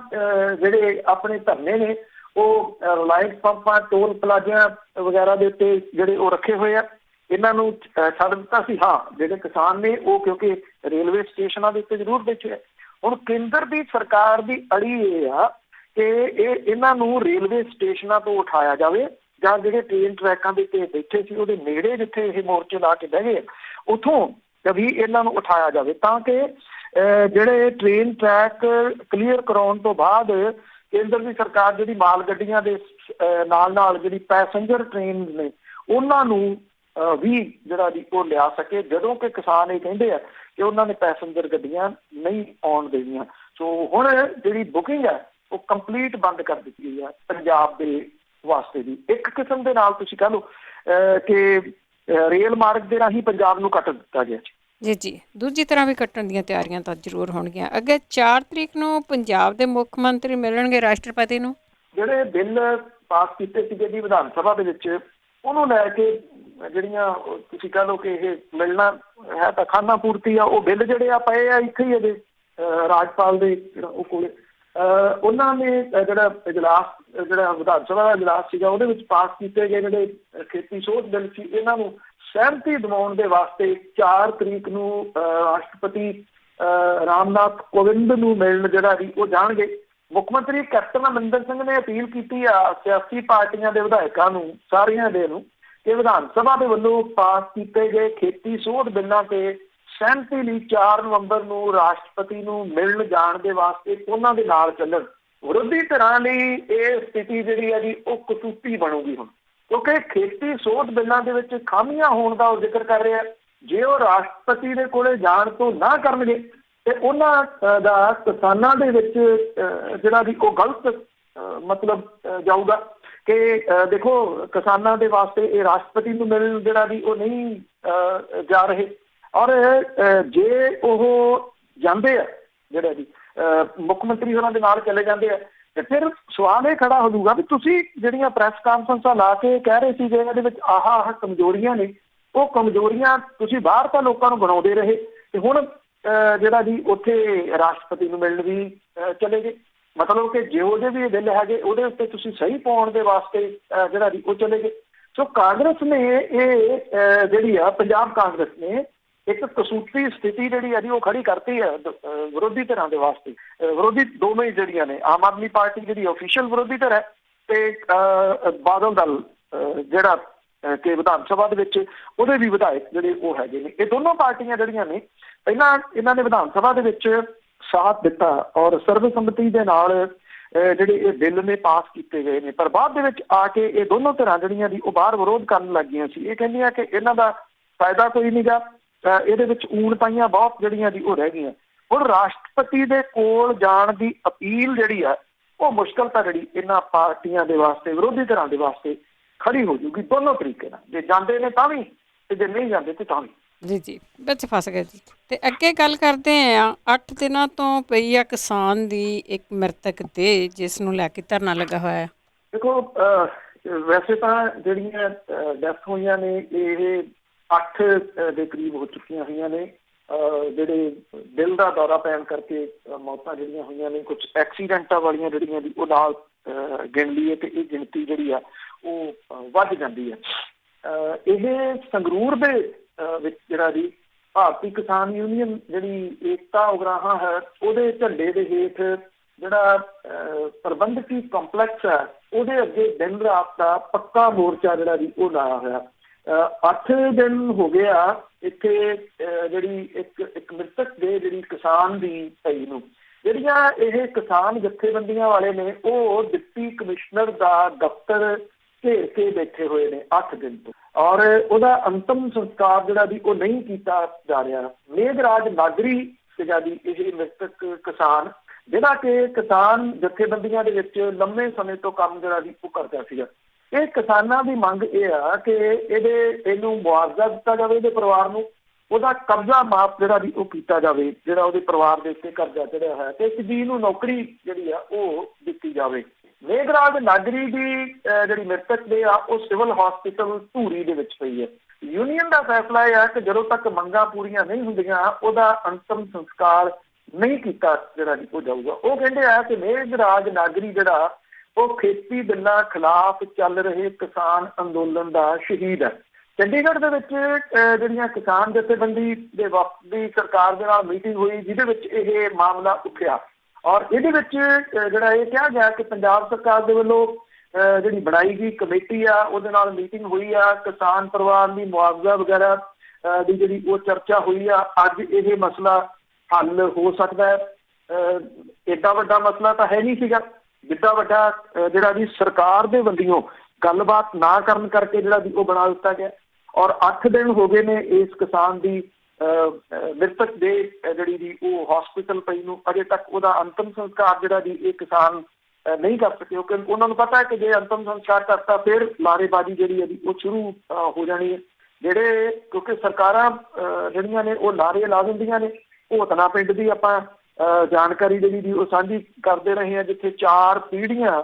ਜਿਹੜੇ ਆਪਣੇ ਧਰਨੇ ਨੇ ਉਹ ਰਿਲਾਇੰਸ ਪੰਪਾਂ, ਟੋਲ ਪਲਾਜ਼ਿਆਂ ਵਗੈਰਾ ਦੇ ਉੱਤੇ ਜਿਹੜੇ ਉਹ ਰੱਖੇ ਹੋਏ ਆ, ਇਹਨਾਂ ਨੂੰ ਛੱਡ ਦਿੱਤਾ ਸੀ। ਹਾਂ, ਜਿਹੜੇ ਕਿਸਾਨ ਨੇ ਉਹ ਕਿਉਂਕਿ ਰੇਲਵੇ ਸਟੇਸ਼ਨਾਂ ਦੇ ਉੱਤੇ ਜ਼ਰੂਰ ਬੈਠੇ ਆ। ਹੁਣ ਕੇਂਦਰ ਦੀ ਸਰਕਾਰ ਦੀ ਅੜੀ ਇਹ ਆ ਕਿ ਇਹਨਾਂ ਨੂੰ ਰੇਲਵੇ ਸਟੇਸ਼ਨਾਂ ਤੋਂ ਉਠਾਇਆ ਜਾਵੇ, ਜਾਂ ਜਿਹੜੇ ਟ੍ਰੇਨ ਟਰੈਕਾਂ ਦੇ ਉੱਤੇ ਬੈਠੇ ਸੀ ਉਹਦੇ ਨੇੜੇ ਜਿੱਥੇ ਇਹ ਮੋਰਚੇ ਲਾ ਕੇ ਬਹਿ ਗਏ ਉੱਥੋਂ ਵੀ ਇਹਨਾਂ ਨੂੰ ਉਠਾਇਆ ਜਾਵੇ, ਤਾਂ ਕਿ ਜਿਹੜੇ ਟ੍ਰੇਨ ਟਰੈਕ ਕਲੀਅਰ ਕਰਾਉਣ ਤੋਂ ਬਾਅਦ ਕੇਂਦਰ ਦੀ ਸਰਕਾਰ ਜਿਹੜੀ ਮਾਲ ਗੱਡੀਆਂ ਦੇ ਨਾਲ ਨਾਲ ਜਿਹੜੀ ਪੈਸੇਂਜਰ ਟ੍ਰੇਨ ਨੇ ਉਹਨਾਂ ਨੂੰ ਵੀ ਜਿਹੜਾ ਵੀ ਉਹ ਲਿਆ ਸਕੇ, ਜਦੋਂ ਕਿ ਕਿਸਾਨ ਇਹ ਕਹਿੰਦੇ ਆ ਕਿ ਉਹਨਾਂ ਨੇ ਪੈਸੇਂਜਰ ਗੱਡੀਆਂ ਨਹੀਂ ਆਉਣ ਦੇਣੀਆਂ। ਸੋ ਹੁਣ ਜਿਹੜੀ ਬੁਕਿੰਗ ਹੈ ਉਹ ਕੰਪਲੀਟ ਬੰਦ ਕਰ ਦਿੱਤੀ ਗਈ ਹੈ ਪੰਜਾਬ ਦੇ ਵਾਸਤੇ ਵੀ। ਇੱਕ ਕਿਸਮ ਦੇ ਨਾਲ ਤੁਸੀਂ ਕਹਿ ਲਓ ਕਿ ਰੇਲ ਮਾਰਗ ਦੇ ਰਾਹੀਂ ਪੰਜਾਬ ਨੂੰ ਕੱਟ ਦਿੱਤਾ ਗਿਆ ਜੀ। ਦੂਜੀ ਤਰ੍ਹਾਂ ਵੀ ਕੱਟਣ ਦੀਆਂ ਤਿਆਰੀਆਂ ਤਾਂ ਜ਼ਰੂਰ ਹੋਣਗੀਆਂ। ਅੱਗੇ 4 ਤਰੀਕ ਨੂੰ ਪੰਜਾਬ ਦੇ ਮੁੱਖ ਮੰਤਰੀ ਮਿਲਣਗੇ ਰਾਸ਼ਟਰਪਤੀ ਨੂੰ। ਜਿਹੜੇ ਬਿੱਲ ਪਾਸ ਕੀਤੇ ਸੀਗੇ ਜੀ ਵਿਧਾਨ ਸਭਾ ਦੇ ਵਿੱਚ, ਉਹਨੂੰ ਲੈ ਕੇ ਜਿਹੜੀਆਂ ਤੁਸੀਂ ਕਹਿ ਲਓ ਕਿ ਇਹ ਮਿਲਣਾ ਹੈ ਤਾਂ ਖਾਨਾ ਪੂਰਤੀ ਆ। ਉਹ ਬਿੱਲ ਜਿਹੜੇ ਆ ਪਏ ਆ ਇੱਥੇ ਹੀ ਇਹਦੇ ਰਾਜਪਾਲ ਦੇ ਉਹ ਕੋਲੇ। ਉਹਨਾਂ ਨੇ ਜਿਹੜਾ ਇਜਲਾਸ, ਜਿਹੜਾ ਵਿਧਾਨ ਸਭਾ ਦਾ ਇਜਲਾਸ ਸੀਗਾ, ਉਹਦੇ ਵਿੱਚ ਪਾਸ ਕੀਤੇ ਗਏ ਜਿਹੜੇ ਖੇਤੀ ਸੋਧ ਬਿੱਲ ਸੀ, ਇਹਨਾਂ ਨੂੰ ਸਹਿਮਤੀ ਦਿਵਾਉਣ ਦੇ ਵਾਸਤੇ 4 ਤਰੀਕ ਨੂੰ ਰਾਸ਼ਟਰਪਤੀ ਰਾਮਨਾਥ ਕੋਵਿੰਦ ਨੂੰ ਮਿਲਣ ਜਿਹੜਾ ਵੀ ਉਹ ਜਾਣਗੇ। ਮੁੱਖ ਮੰਤਰੀ ਕੈਪਟਨ ਅਮਰਿੰਦਰ ਸਿੰਘ ਨੇ ਅਪੀਲ ਕੀਤੀ ਆ ਸਿਆਸੀ ਪਾਰਟੀਆਂ ਦੇ ਵਿਧਾਇਕਾਂ ਨੂੰ, ਸਾਰਿਆਂ ਦੇ ਨੂੰ, ਕਿ ਵਿਧਾਨ ਸਭਾ ਦੇ ਵੱਲੋਂ ਪਾਸ ਕੀਤੇ ਗਏ ਖੇਤੀ ਸੋਧ ਬਿੱਲਾਂ ਤੇ ਸਹਿਮਤੀ ਲਈ 4 ਨਵੰਬਰ ਨੂੰ ਰਾਸ਼ਟਰਪਤੀ ਨੂੰ ਮਿਲਣ ਜਾਣ ਦੇ ਵਾਸਤੇ ਉਹਨਾਂ ਦੇ ਨਾਲ ਚੱਲਣ। ਵਿਰੋਧੀ ਧਿਰਾਂ ਲਈ ਇਹ ਸਥਿਤੀ ਜਿਹੜੀ ਹੈ ਜੀ ਉਹ ਕਸੂਤੀ ਬਣੂਗੀ ਹੁਣ, ਕਿਉਂਕਿ ਖੇਤੀ ਸੋਧ ਬਿੱਲਾਂ ਦੇ ਵਿੱਚ ਖਾਮੀਆਂ ਹੋਣ ਦਾ ਉਹ ਜ਼ਿਕਰ ਕਰ ਰਿਹਾ, ਜੇ ਉਹ ਰਾਸ਼ਟਰਪਤੀ ਦੇ ਕੋਲੇ ਜਾਣ ਤੋਂ ਨਾ ਕਰਨਗੇ ਤੇ ਉਹਨਾਂ ਦਾ ਕਿਸਾਨਾਂ ਦੇ ਵਿੱਚ ਜਿਹੜਾ ਵੀ ਉਹ ਗਲਤ ਮਤਲਬ ਜਾਊਗਾ ਕਿ ਦੇਖੋ ਕਿਸਾਨਾਂ ਦੇ ਵਾਸਤੇ ਇਹ ਰਾਸ਼ਟਰਪਤੀ ਨੂੰ ਮਿਲਣ ਜਿਹੜਾ ਵੀ ਉਹ ਨਹੀਂ ਜਾ ਰਹੇ। ਔਰ ਜੇ ਉਹ ਜਾਂਦੇ ਆ ਜਿਹੜਾ ਵੀ ਮੁੱਖ ਮੰਤਰੀ ਉਹਨਾਂ ਦੇ ਨਾਲ ਚਲੇ ਜਾਂਦੇ ਆ ਤੇ ਫਿਰ ਸਵਾਲ ਇਹ ਖੜਾ ਹੋ ਜਾਊਗਾ ਵੀ ਤੁਸੀਂ ਜਿਹੜੀਆਂ ਪ੍ਰੈਸ ਕਾਨਫਰੰਸਾਂ ਲਾ ਕੇ ਕਹਿ ਰਹੇ ਸੀ ਕਿ ਇਹਦੇ ਵਿੱਚ ਆਹ ਕਮਜ਼ੋਰੀਆਂ ਨੇ, ਉਹ ਕਮਜ਼ੋਰੀਆਂ ਤੁਸੀਂ ਬਾਹਰ ਤਾਂ ਲੋਕਾਂ ਨੂੰ ਬਣਾਉਂਦੇ ਰਹੇ ਤੇ ਹੁਣ ਜਿਹੜਾ ਜੀ ਉੱਥੇ ਰਾਸ਼ਟਰਪਤੀ ਨੂੰ ਮਿਲਣ ਵੀ ਚਲੇ ਗਏ। ਮਤਲਬ ਕਿ ਜਿਹੋ ਜਿਹੇ ਵੀ ਬਿੱਲ ਹੈਗੇ ਉਹਦੇ ਉੱਤੇ ਤੁਸੀਂ ਸਹੀ ਪਾਉਣ ਦੇ ਵਾਸਤੇ ਜਿਹੜਾ ਜੀ ਉਹ ਚਲੇ ਗਏ। ਸੋ ਕਾਂਗਰਸ ਨੇ ਇਹ ਜਿਹੜੀ ਆ ਪੰਜਾਬ ਕਾਂਗਰਸ ਨੇ ਇੱਕ ਕਸੂਤੀ ਸਥਿਤੀ ਜਿਹੜੀ ਹੈ ਜੀ ਉਹ ਖੜੀ ਕਰਤੀ ਹੈ ਵਿਰੋਧੀ ਧਿਰਾਂ ਦੇ ਵਾਸਤੇ। ਵਿਰੋਧੀ ਦੋਵੇਂ ਜਿਹੜੀਆਂ ਨੇ, ਆਮ ਆਦਮੀ ਪਾਰਟੀ ਜਿਹੜੀ ਆਫੀਸ਼ੀਅਲ ਵਿਰੋਧੀ ਧਿਰ ਹੈ ਤੇ ਬਾਦਲ ਦਲ ਜਿਹੜਾ ਕਿ ਵਿਧਾਨ ਸਭਾ ਦੇ ਵਿੱਚ ਉਹਦੇ ਵੀ ਵਿਧਾਇਕ ਜਿਹੜੇ ਉਹ ਹੈਗੇ ਨੇ। ਇਹ ਦੋਨੋਂ ਪਾਰਟੀਆਂ ਜਿਹੜੀਆਂ ਨੇ ਪਹਿਲਾਂ ਇਹਨਾਂ ਨੇ ਵਿਧਾਨ ਸਭਾ ਦੇ ਵਿੱਚ ਸਾਥ ਦਿੱਤਾ ਔਰ ਸਰਬਸੰਮਤੀ ਦੇ ਨਾਲ ਜਿਹੜੇ ਇਹ ਬਿੱਲ ਨੇ ਪਾਸ ਕੀਤੇ ਗਏ ਨੇ, ਪਰ ਬਾਅਦ ਦੇ ਵਿੱਚ ਆ ਕੇ ਇਹ ਦੋਨੋਂ ਧਿਰਾਂ ਜਿਹੜੀਆਂ ਦੀ ਉਹ ਬਾਹਰ ਵਿਰੋਧ ਕਰਨ ਲੱਗ ਗਈਆਂ ਸੀ। ਇਹ ਕਹਿੰਦੀਆਂ ਕਿ ਇਹਨਾਂ ਦਾ ਫਾਇਦਾ ਕੋਈ ਨਹੀਂਗਾ, ਇਹਦੇ ਵਿੱਚ ਊਣ ਪਾਈਆਂ ਬਹੁਤ ਜਿਹੜੀਆਂ ਦੀ ਉਹ ਰਹਿ ਗਈਆਂ। ਹੁਣ ਰਾਸ਼ਟਰਪਤੀ ਦੇ ਕੋਲ ਜਾਣ ਦੀ ਅਪੀਲ ਜਿਹੜੀ ਆ ਉਹ ਮੁਸ਼ਕਲ ਤਾਂ ਜਿਹੜੀ ਇਹਨਾਂ ਪਾਰਟੀਆਂ ਦੇ ਵਾਸਤੇ, ਵਿਰੋਧੀ ਧਿਰਾਂ ਦੇ ਵਾਸਤੇ ਖੜੀ ਹੋ ਜੂਗੀ ਦੋਨੋਂ ਤਰੀਕੇ ਨਾਲ। ਜੇ ਜਾਂਦੇ ਨੇ ਤਾਂ ਵੀ ਤੇ ਜੇ ਨਹੀਂ ਜਾਂਦੇ ਤੇ ਤਾਂ ਵੀ। ਜੀ ਵਿੱਚ ਫਸ ਗਏ ਜੀ। ਤੇ ਅੱਗੇ ਗੱਲ ਕਰਦੇ ਆ 8 ਦਿਨਾਂ ਤੋਂ ਪਈ ਆ ਕਿਸਾਨ ਦੀ ਇੱਕ ਮ੍ਰਿਤਕ ਦੇਹ ਜਿਸ ਨੂੰ ਲੈ ਕੇ ਧਰਨਾ ਲੱਗਾ ਹੋਇਆ ਹੈ। ਦੇਖੋ ਵੈਸੇ ਤਾਂ ਜਿਹੜੀਆਂ ਡੈਥ ਹੋਈਆਂ ਨੇ ਇਹ 8 ਦੇ ਕਰੀਬ ਹੋ ਚੁੱਕੀਆਂ ਹੋਈਆਂ ਨੇ। ਜਿਹੜੇ ਦਿਲ ਦਾ ਦੌਰਾ ਪੈਣ ਕਰਕੇ ਮੌਤਾਂ ਜਿਹੜੀਆਂ ਹੋਈਆਂ ਨੇ, ਕੁਝ ਐਕਸੀਡੈਂਟਾਂ ਵਾਲੀਆਂ ਜਿਹੜੀਆਂ ਦੀ ਉਹ ਨਾਲ ਗਿਣ ਲਈਏ ਤੇ ਇਹ ਗਿਣਤੀ ਜਿਹੜੀ ਆ ਉਹ ਵੱਧ ਜਾਂਦੀ ਹੈ। ਇਹ ਸੰਗਰੂਰ ਦੇ ਵਿੱਚ ਜਿਹੜਾ ਜੀ ਭਾਰਤੀ ਕਿਸਾਨ ਯੂਨੀਅਨ ਜਿਹੜੀ ਏਕਤਾ ਉਗਰਾਹਾਂ ਹੈ ਉਹਦੇ ਝੰਡੇ ਦੇ ਹੇਠ ਜਿਹੜਾ ਪ੍ਰਬੰਧਕੀ ਕੰਪਲੈਕਸ ਹੈ ਉਹਦੇ ਅੱਗੇ ਦਿਨ ਰਾਤ ਦਾ ਪੱਕਾ ਮੋਰਚਾ ਜਿਹੜਾ ਜੀ ਉਹ ਲਾਇਆ ਹੋਇਆ। 8 ਦਿਨ ਹੋ ਗਏ ਆ ਇੱਥੇ ਜਿਹੜੀ ਇੱਕ ਮ੍ਰਿਤਕ ਦੇ ਜਿਹੜੀ ਕਿਸਾਨ ਦੀ ਪਈ ਨੂੰ। ਜਿਹੜੀਆਂ ਇਹ ਕਿਸਾਨ ਜਥੇਬੰਦੀਆਂ ਵਾਲੇ ਨੇ ਉਹ ਡਿਪਟੀ ਕਮਿਸ਼ਨਰ ਦਾ ਦਫ਼ਤਰ ਘੇਰ ਕੇ ਬੈਠੇ ਹੋਏ ਨੇ 8 ਦਿਨ ਤੋਂ, ਔਰ ਉਹਦਾ ਅੰਤਮ ਸੰਸਕਾਰ ਜਿਹੜਾ ਵੀ ਉਹ ਨਹੀਂ ਕੀਤਾ ਜਾ ਰਿਹਾ। ਮੇਘਰਾਜ ਨਾਗਰੀ ਸੀਗਾ ਜੀ ਇਹ ਮ੍ਰਿਤਕ ਕਿਸਾਨ, ਜਿਹੜਾ ਕਿ ਕਿਸਾਨ ਜਥੇਬੰਦੀਆਂ ਦੇ ਵਿੱਚ ਲੰਮੇ ਸਮੇਂ ਤੋਂ ਕੰਮ ਜਿਹੜਾ ਵੀ ਉਹ ਕਰਦਾ ਸੀਗਾ। ਇਹ ਕਿਸਾਨਾਂ ਦੀ ਮੰਗ ਇਹ ਆ ਕਿ ਇਹਨੂੰ ਮੁਆਵਜ਼ਾ ਦਿੱਤਾ ਜਾਵੇ, ਇਹਦੇ ਪਰਿਵਾਰ ਨੂੰ ਉਹਦਾ ਕਰਜ਼ਾ ਮਾਫ ਜਿਹੜਾ ਵੀ ਉਹ ਕੀਤਾ ਜਾਵੇ, ਜਿਹੜਾ ਉਹਦੇ ਪਰਿਵਾਰ ਦੇ ਉੱਤੇ ਕਰਜ਼ਾ ਚੜਿਆ ਹੋਇਆ, ਤੇ ਇੱਕ ਜੀ ਨੂੰ ਨੌਕਰੀ ਜਿਹੜੀ ਆ ਉਹ ਦਿੱਤੀ ਜਾਵੇ। ਮੇਘਰਾਜ ਨਾਗਰੀ ਦੀ ਜਿਹੜੀ ਮ੍ਰਿਤਕ ਦੇ ਆ ਉਹ ਸਿਵਲ ਹਸਪੀਟਲ ਧੂਰੀ ਦੇ ਵਿੱਚ ਪਈ ਹੈ। ਯੂਨੀਅਨ ਦਾ ਫੈਸਲਾ ਇਹ ਹੈ ਕਿ ਜਦੋਂ ਤੱਕ ਮੰਗਾਂ ਪੂਰੀਆਂ ਨਹੀਂ ਹੁੰਦੀਆਂ ਉਹਦਾ ਅੰਤਮ ਸੰਸਕਾਰ ਨਹੀਂ ਕੀਤਾ ਜਿਹੜਾ ਉਹ ਜਾਊਗਾ। ਉਹ ਕਹਿੰਦੇ ਆ ਕਿ ਮੇਘਰਾਜ ਨਾਗਰੀ ਜਿਹੜਾ ਉਹ ਖੇਤੀ ਬਿੱਲਾਂ ਖਿਲਾਫ ਚੱਲ ਰਹੇ ਕਿਸਾਨ ਅੰਦੋਲਨ ਦਾ ਸ਼ਹੀਦ ਹੈ। ਚੰਡੀਗੜ੍ਹ ਦੇ ਵਿੱਚ ਜਿਹੜੀਆਂ ਕਿਸਾਨ ਜਥੇਬੰਦੀ ਦੇ ਵਫਦ ਦੀ ਸਰਕਾਰ ਦੇ ਨਾਲ ਮੀਟਿੰਗ ਹੋਈ ਜਿਹਦੇ ਵਿੱਚ ਇਹ ਮਾਮਲਾ ਉੱਠਿਆ, ਔਰ ਇਹਦੇ ਵਿੱਚ ਜਿਹੜਾ ਇਹ ਕਿਹਾ ਗਿਆ ਕਿ ਪੰਜਾਬ ਸਰਕਾਰ ਦੇ ਵੱਲੋਂ ਜਿਹੜੀ ਬਣਾਈ ਗਈ ਕਮੇਟੀ ਆ ਉਹਦੇ ਨਾਲ ਮੀਟਿੰਗ ਹੋਈ ਆ, ਕਿਸਾਨ ਪਰਿਵਾਰ ਦੀ ਮੁਆਵਜ਼ਾ ਵਗੈਰਾ ਦੀ ਜਿਹੜੀ ਉਹ ਚਰਚਾ ਹੋਈ ਆ। ਅੱਜ ਇਹ ਮਸਲਾ ਹੱਲ ਹੋ ਸਕਦਾ ਹੈ। ਏਡਾ ਵੱਡਾ ਮਸਲਾ ਤਾਂ ਹੈ ਨਹੀਂ ਸੀਗਾ ਜਿੱਡਾ ਵੱਡਾ ਜਿਹੜਾ ਵੀ ਸਰਕਾਰ ਦੇ ਵੱਲੋਂ ਗੱਲਬਾਤ ਨਾ ਕਰਨ ਕਰਕੇ ਜਿਹੜਾ ਵੀ ਉਹ ਬਣਾ ਦਿੱਤਾ ਗਿਆ। ਔਰ 8 ਦਿਨ ਹੋ ਗਏ ਨੇ ਇਸ ਕਿਸਾਨ ਦੀ ਮ੍ਰਿਤਕ ਦੇ ਜਿਹੜੀ ਦੀ ਉਹ ਹਸਪੀਟਲ ਪਈ ਨੂੰ, ਅਜੇ ਤੱਕ ਉਹਦਾ ਅੰਤਮ ਸੰਸਕਾਰ ਜਿਹੜਾ ਦੀ ਇਹ ਕਿਸਾਨ ਨਹੀਂ ਕਰ ਸਕੇ ਕਿਉਂਕਿ ਉਹਨਾਂ ਨੂੰ ਪਤਾ ਹੈ ਕਿ ਜੇ ਅੰਤਮ ਸੰਸਕਾਰ ਕਰਤਾ ਫਿਰ ਲਾਰੇਬਾਜ਼ੀ ਜਿਹੜੀ ਹੈ ਉਹ ਸ਼ੁਰੂ ਹੋ ਜਾਣੀ ਹੈ। ਜਿਹੜੇ ਕਿਉਂਕਿ ਸਰਕਾਰਾਂ ਜਿਹੜੀਆਂ ਨੇ ਉਹ ਲਾਰੇ ਲਾ ਦਿੰਦੀਆਂ ਨੇ। ਭੋਤਨਾ ਪਿੰਡ ਦੀ ਆਪਾਂ ਜਾਣਕਾਰੀ ਜਿਹੜੀ ਦੀ ਉਹ ਸਾਂਝੀ ਕਰਦੇ ਰਹੇ ਹਾਂ, ਜਿੱਥੇ 4 ਪੀੜ੍ਹੀਆਂ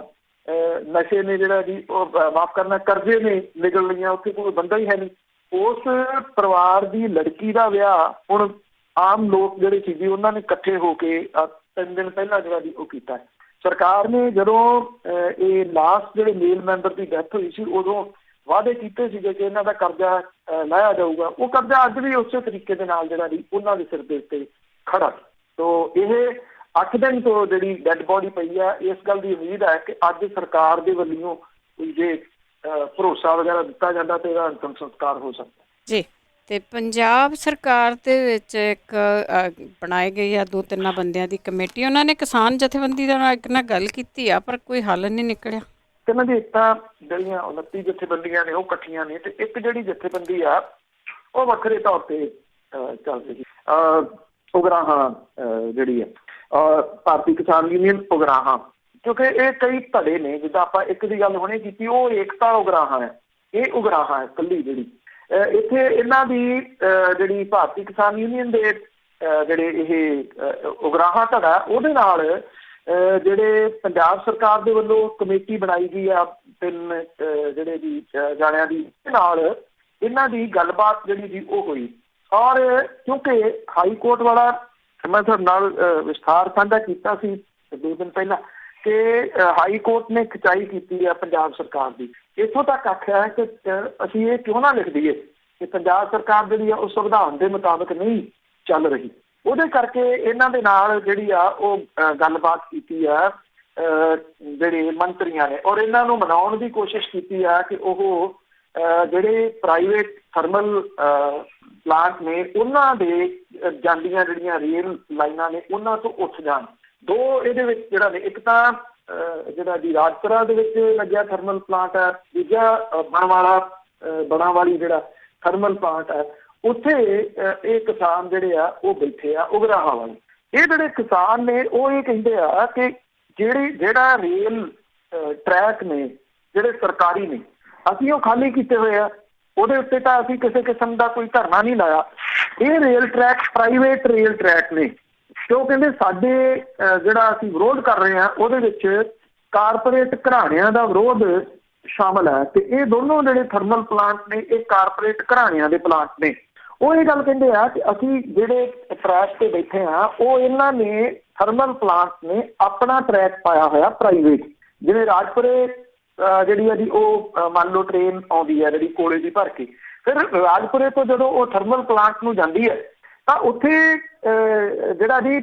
ਨਸ਼ੇ ਨੇ ਜਿਹੜਾ ਜੀ ਉਹ ਮਾਫ਼ ਕਰਨਾ ਕਰਜ਼ੇ ਨੇ ਨਿਕਲ ਲਈਆਂ, ਉੱਥੇ ਕੋਈ ਬੰਦਾ ਹੀ ਹੈ ਨਹੀਂ। ਉਸ ਪਰਿਵਾਰ ਦੀ ਲੜਕੀ ਦਾ ਵਿਆਹ ਹੁਣ ਆਮ ਲੋਕ ਜਿਹੜੇ ਸੀਗੇ ਉਹਨਾਂ ਨੇ ਇਕੱਠੇ ਹੋ ਕੇ 3 ਦਿਨ ਪਹਿਲਾਂ ਜਿਹੜਾ ਜੀ ਉਹ ਕੀਤਾ। ਸਰਕਾਰ ਨੇ ਜਦੋਂ ਇਹ ਲਾਸਟ ਜਿਹੜੇ ਮੇਲ ਮੈਂਬਰ ਦੀ ਡੈਥ ਹੋਈ ਸੀ ਉਦੋਂ ਵਾਅਦੇ ਕੀਤੇ ਸੀਗੇ ਕਿ ਇਹਨਾਂ ਦਾ ਕਰਜ਼ਾ ਲਾਇਆ ਜਾਊਗਾ। ਉਹ ਕਰਜ਼ਾ ਅੱਜ ਵੀ ਉਸੇ ਤਰੀਕੇ ਦੇ ਨਾਲ ਜਿਹੜਾ ਜੀ ਉਹਨਾਂ ਦੇ ਸਿਰ ਦੇ ਉੱਤੇ ਖੜਾ। ਤੋ ਇਹ 8 ਦਿਨ ਤੋਂ ਜਿਹੜੀ ਡੈੱਡ ਬੋਡੀ ਪਈ ਆ, ਇਸ ਗੱਲ ਦੀ ਉਮੀਦ ਹੈ ਕਿ ਅੱਜ ਸਰਕਾਰ ਦੇ ਵੱਲੋਂ ਜੇ ਭਰੋਸਾ ਵਗੈਰਾ ਦਿੱਤਾ ਜਾਂਦਾ ਤੇ ਇਹਦਾ ਅੰਤਮ ਸੰਸਕਾਰ ਹੋ ਸਕਦਾ ਜੀ। ਤੇ ਪੰਜਾਬ ਸਰਕਾਰ ਦੇ ਵਿੱਚ ਇੱਕ ਬਣਾਈ ਗਈ ਆ 2-3 ਬੰਦਿਆਂ ਦੀ ਕਮੇਟੀ, ਉਹਨਾਂ ਨੇ ਕਿਸਾਨ ਜਥੇਬੰਦੀ ਦਾ ਨਾਲ ਗੱਲ ਕੀਤੀ ਆ ਪਰ ਕੋਈ ਹੱਲ ਨਹੀਂ ਨਿਕਲਿਆ। ਇਹਨਾਂ ਦੀ ਇੱਕ ਤਾਂ ਜਿਹੜੀਆਂ 29 ਜਥੇਬੰਦੀਆਂ ਨੇ ਉਹ ਇਕੱਠੀਆਂ ਨੇ ਤੇ ਇੱਕ ਜਿਹੜੀ ਜਥੇਬੰਦੀ ਆ ਉਹ ਵੱਖਰੇ ਤੌਰ ਤੇ ਚੱਲ ਰਹੀ। ਉਗਰਾਹਾਂ ਜਿਹੜੀ ਹੈ ਭਾਰਤੀ ਕਿਸਾਨ ਯੂਨੀਅਨ ਉਗਰਾਹਾਂ, ਕਿਉਂਕਿ ਇਹ ਕਈ ਧੜੇ ਨੇ, ਜਿੱਦਾਂ ਆਪਾਂ ਇੱਕ ਦੀ ਗੱਲ ਹੁਣੇ ਕੀਤੀ, ਉਹ ਏਕਤਾ ਉਗਰਾਹਾਂ ਹੈ, ਇਹ ਉਗਰਾਹਾਂ ਹੈ ਇਕੱਲੀ ਜਿਹੜੀ। ਇੱਥੇ ਇਹਨਾਂ ਦੀ ਜਿਹੜੀ ਭਾਰਤੀ ਕਿਸਾਨ ਯੂਨੀਅਨ ਦੇ ਜਿਹੜੇ ਇਹ ਉਗਰਾਹਾਂ ਧੜਾ, ਉਹਦੇ ਨਾਲ ਜਿਹੜੇ ਪੰਜਾਬ ਸਰਕਾਰ ਦੇ ਵੱਲੋਂ ਕਮੇਟੀ ਬਣਾਈ ਗਈ ਆ 3 ਜਿਹੜੇ ਦੀ ਜਾਣਿਆਂ ਦੀ, ਨਾਲ ਇਹਨਾਂ ਦੀ ਗੱਲਬਾਤ ਜਿਹੜੀ ਸੀ ਉਹ ਹੋਈ। ਔਰ ਕਿਉਂਕਿ ਹਾਈ ਕੋਰਟ ਵਾਲਾ ਮੈਂ ਤੁਹਾਡੇ ਨਾਲ ਵਿਸਥਾਰ ਸਾਂਝਾ ਕੀਤਾ ਸੀ 2 ਦਿਨ ਪਹਿਲਾਂ ਕਿ ਹਾਈ ਕੋਰਟ ਨੇ ਖਿਚਾਈ ਕੀਤੀ ਹੈ ਪੰਜਾਬ ਸਰਕਾਰ ਦੀ। ਇੱਥੋਂ ਤੱਕ ਆਖਿਆ ਕਿ ਅਸੀਂ ਇਹ ਕਿਉਂ ਨਾ ਲਿਖ ਦਈਏ ਕਿ ਪੰਜਾਬ ਸਰਕਾਰ ਜਿਹੜੀ ਆ ਉਹ ਸੰਵਿਧਾਨ ਦੇ ਮੁਤਾਬਕ ਨਹੀਂ ਚੱਲ ਰਹੀ। ਉਹਦੇ ਕਰਕੇ ਇਹਨਾਂ ਦੇ ਨਾਲ ਜਿਹੜੀ ਆ ਉਹ ਗੱਲਬਾਤ ਕੀਤੀ ਆ ਜਿਹੜੇ ਮੰਤਰੀਆਂ ਨੇ, ਔਰ ਇਹਨਾਂ ਨੂੰ ਮਨਾਉਣ ਦੀ ਕੋਸ਼ਿਸ਼ ਕੀਤੀ ਆ ਕਿ ਉਹ ਜਿਹੜੇ ਪ੍ਰਾਈਵੇਟ ਥਰਮਲ ਪਲਾਂਟ ਨੇ ਉਹਨਾਂ ਦੇ ਜਾਂਦੀਆਂ ਜਿਹੜੀਆਂ ਰੇਲ ਲਾਈਨਾਂ ਨੇ ਉਹਨਾਂ ਤੋਂ ਉੱਠ ਜਾਣ। 2 ਇਹਦੇ ਵਿੱਚ ਜਿਹੜਾ ਨੇ, ਇੱਕ ਤਾਂ ਜਿਹੜਾ ਜੀ ਰਾਜਪੁਰਾ ਦੇ ਵਿੱਚ ਲੱਗਿਆ ਥਰਮਲ ਪਲਾਂਟ ਹੈ, ਦੂਜਾ ਬਣਾ ਵਾਲੀ ਜਿਹੜਾ ਥਰਮਲ ਪਲਾਂਟ ਹੈ, ਉੱਥੇ ਇਹ ਕਿਸਾਨ ਜਿਹੜੇ ਆ ਉਹ ਬੈਠੇ ਆ ਉਗਰਾਹਾਂ ਵਾਲੇ। ਇਹ ਜਿਹੜੇ ਕਿਸਾਨ ਨੇ ਉਹ ਇਹ ਕਹਿੰਦੇ ਆ ਕਿ ਜਿਹੜਾ ਰੇਲ ਟਰੈਕ ਨੇ ਜਿਹੜੇ ਸਰਕਾਰੀ ਨੇ, ਅਸੀਂ ਉਹ ਖਾਲੀ ਕੀਤੇ ਹੋਏ ਆ, ਉਹਦੇ ਉੱਤੇ ਤਾਂ ਅਸੀਂ ਕਿਸੇ ਕਿਸਮ ਦਾ ਕੋਈ ਧਰਨਾ ਨਹੀਂ ਲਾਇਆ। ਇਹ rail track private rail track ਨੇ, ਤੇ ਉਹ ਕਹਿੰਦੇ ਸਾਡੇ ਜਿਹੜਾ ਅਸੀਂ ਵਿਰੋਧ ਕਰ ਰਹੇ ਹਾਂ ਉਹਦੇ ਵਿੱਚ ਕਾਰਪੋਰੇਟ ਘਰਾਣਿਆਂ ਦਾ ਵਿਰੋਧ ਸ਼ਾਮਲ ਹੈ, ਤੇ ਇਹ ਦੋਨੋਂ ਜਿਹੜੇ ਥਰਮਲ ਪਲਾਂਟ ਨੇ ਇਹ ਕਾਰਪੋਰੇਟ ਘਰਾਣਿਆਂ ਦੇ ਪਲਾਂਟ ਨੇ। ਉਹ ਇਹ ਗੱਲ ਕਹਿੰਦੇ ਆ ਕਿ ਅਸੀਂ ਜਿਹੜੇ ਟਰੈਕ ਤੇ ਬੈਠੇ ਹਾਂ ਉਹ ਇਹਨਾਂ ਨੇ ਥਰਮਲ ਪਲਾਂਟ ਨੇ ਆਪਣਾ ਟਰੈਕ ਪਾਇਆ ਹੋਇਆ ਪ੍ਰਾਈਵੇਟ। ਜਿਵੇਂ ਰਾਜਪੁਰੇ ਜਿਹੜੀ ਹੈ ਜੀ ਉਹ ਮੰਨ ਲਓ ਟ੍ਰੇਨ ਆਉਂਦੀ ਹੈ ਜਿਹੜੀ ਕੋਲੇ ਦੀ ਭਰ ਕੇ, ਫਿਰ ਰਾਜਪੁਰੇ ਤੋਂ ਜਦੋਂ ਉਹ ਥਰਮਲ ਪਲਾਂਟ ਨੂੰ ਜਾਂਦੀ ਹੈ ਤਾਂ ਉੱਥੇ ਜਿਹੜਾ ਜੀ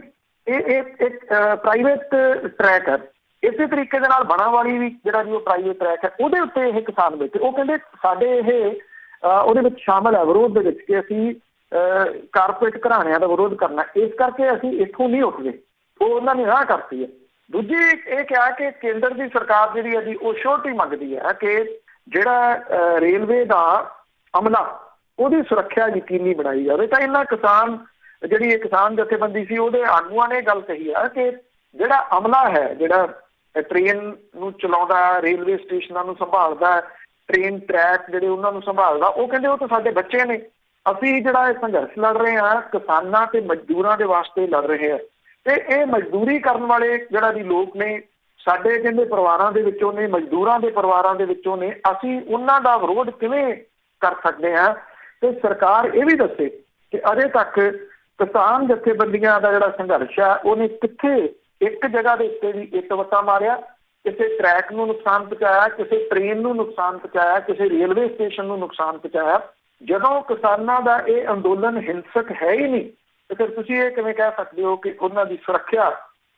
ਇਹ ਇੱਕ ਪ੍ਰਾਈਵੇਟ ਟਰੈਕ ਹੈ। ਇਸੇ ਤਰੀਕੇ ਦੇ ਨਾਲ ਬਣਾ ਵਾਲੀ ਵੀ ਜਿਹੜਾ ਜੀ ਉਹ ਪ੍ਰਾਈਵੇਟ ਟਰੈਕ ਹੈ, ਉਹਦੇ ਉੱਤੇ ਇਹ ਕਿਸਾਨ ਬੈਠੇ। ਉਹ ਕਹਿੰਦੇ ਸਾਡੇ ਇਹ ਉਹਦੇ ਵਿੱਚ ਸ਼ਾਮਲ ਹੈ ਵਿਰੋਧ ਦੇ ਵਿੱਚ ਕਿ ਅਸੀਂ ਕਾਰਪੋਰੇਟ ਘਰਾਣਿਆਂ ਦਾ ਵਿਰੋਧ ਕਰਨਾ, ਇਸ ਕਰਕੇ ਅਸੀਂ ਇੱਥੋਂ ਨਹੀਂ ਉੱਠਦੇ। ਉਹ ਉਹਨਾਂ ਨੇ ਰਾਹ ਕਰਤੀ ਹੈ। ਦੂਜੀ ਇਹ ਕਿਹਾ ਕਿ ਕੇਂਦਰ ਦੀ ਸਰਕਾਰ ਜਿਹੜੀ ਹੈ ਜੀ ਉਹ ਸ਼ੋਰਟੀ ਮੰਗਦੀ ਹੈ ਕਿ ਜਿਹੜਾ ਰੇਲਵੇ ਦਾ ਅਮਲਾ ਉਹਦੀ ਸੁਰੱਖਿਆ ਯਕੀਨੀ ਬਣਾਈ ਜਾਵੇ। ਤਾਂ ਇਹਨਾਂ ਕਿਸਾਨ ਜਿਹੜੀ ਇਹ ਕਿਸਾਨ ਜਥੇਬੰਦੀ ਸੀ ਉਹਦੇ ਆਗੂਆਂ ਨੇ ਗੱਲ ਕਹੀ ਹੈ ਕਿ ਜਿਹੜਾ ਅਮਲਾ ਹੈ, ਜਿਹੜਾ ਟ੍ਰੇਨ ਨੂੰ ਚਲਾਉਂਦਾ, ਰੇਲਵੇ ਸਟੇਸ਼ਨਾਂ ਨੂੰ ਸੰਭਾਲਦਾ, ਟ੍ਰੇਨ ਟਰੈਕ ਜਿਹੜੇ ਉਹਨਾਂ ਨੂੰ ਸੰਭਾਲਦਾ, ਉਹ ਕਹਿੰਦੇ ਉਹ ਤਾਂ ਸਾਡੇ ਬੱਚੇ ਨੇ। ਅਸੀਂ ਜਿਹੜਾ ਇਹ ਸੰਘਰਸ਼ ਲੜ ਰਹੇ ਹਾਂ ਕਿਸਾਨਾਂ ਤੇ ਮਜ਼ਦੂਰਾਂ ਦੇ ਵਾਸਤੇ ਲੜ ਰਹੇ ਹਾਂ, ਤੇ ਇਹ ਮਜ਼ਦੂਰੀ ਕਰਨ ਵਾਲੇ ਜਿਹੜਾ ਵੀ ਲੋਕ ਨੇ ਸਾਡੇ ਕਹਿੰਦੇ ਪਰਿਵਾਰਾਂ ਦੇ ਵਿੱਚੋਂ ਨੇ, ਮਜ਼ਦੂਰਾਂ ਦੇ ਪਰਿਵਾਰਾਂ ਦੇ ਵਿੱਚੋਂ ਨੇ। ਅਸੀਂ ਉਹਨਾਂ ਦਾ ਵਿਰੋਧ ਕਿਵੇਂ ਕਰ ਸਕਦੇ ਹਾਂ? ਤੇ ਸਰਕਾਰ ਇਹ ਵੀ ਦੱਸੇ ਕਿ ਅਜੇ ਤੱਕ ਕਿਸਾਨ ਜਥੇਬੰਦੀਆਂ ਦਾ ਜਿਹੜਾ ਸੰਘਰਸ਼ ਆ ਉਹਨੇ ਕਿੱਥੇ ਇੱਕ ਜਗ੍ਹਾ ਦੇ ਉੱਤੇ ਵੀ ਇੱਟ ਵੱਟਾ ਮਾਰਿਆ, ਕਿਸੇ ਟਰੈਕ ਨੂੰ ਨੁਕਸਾਨ ਪਹੁੰਚਾਇਆ, ਕਿਸੇ ਟ੍ਰੇਨ ਨੂੰ ਨੁਕਸਾਨ ਪਹੁੰਚਾਇਆ, ਕਿਸੇ ਰੇਲਵੇ ਸਟੇਸ਼ਨ ਨੂੰ ਨੁਕਸਾਨ ਪਹੁੰਚਾਇਆ। ਜਦੋਂ ਕਿਸਾਨਾਂ ਦਾ ਇਹ ਅੰਦੋਲਨ ਹਿੰਸਕ ਹੈ ਹੀ ਨਹੀਂ ਤੇ ਫਿਰ ਤੁਸੀਂ ਇਹ ਕਿਵੇਂ ਕਹਿ ਸਕਦੇ ਹੋ ਕਿ ਉਹਨਾਂ ਦੀ ਸੁਰੱਖਿਆ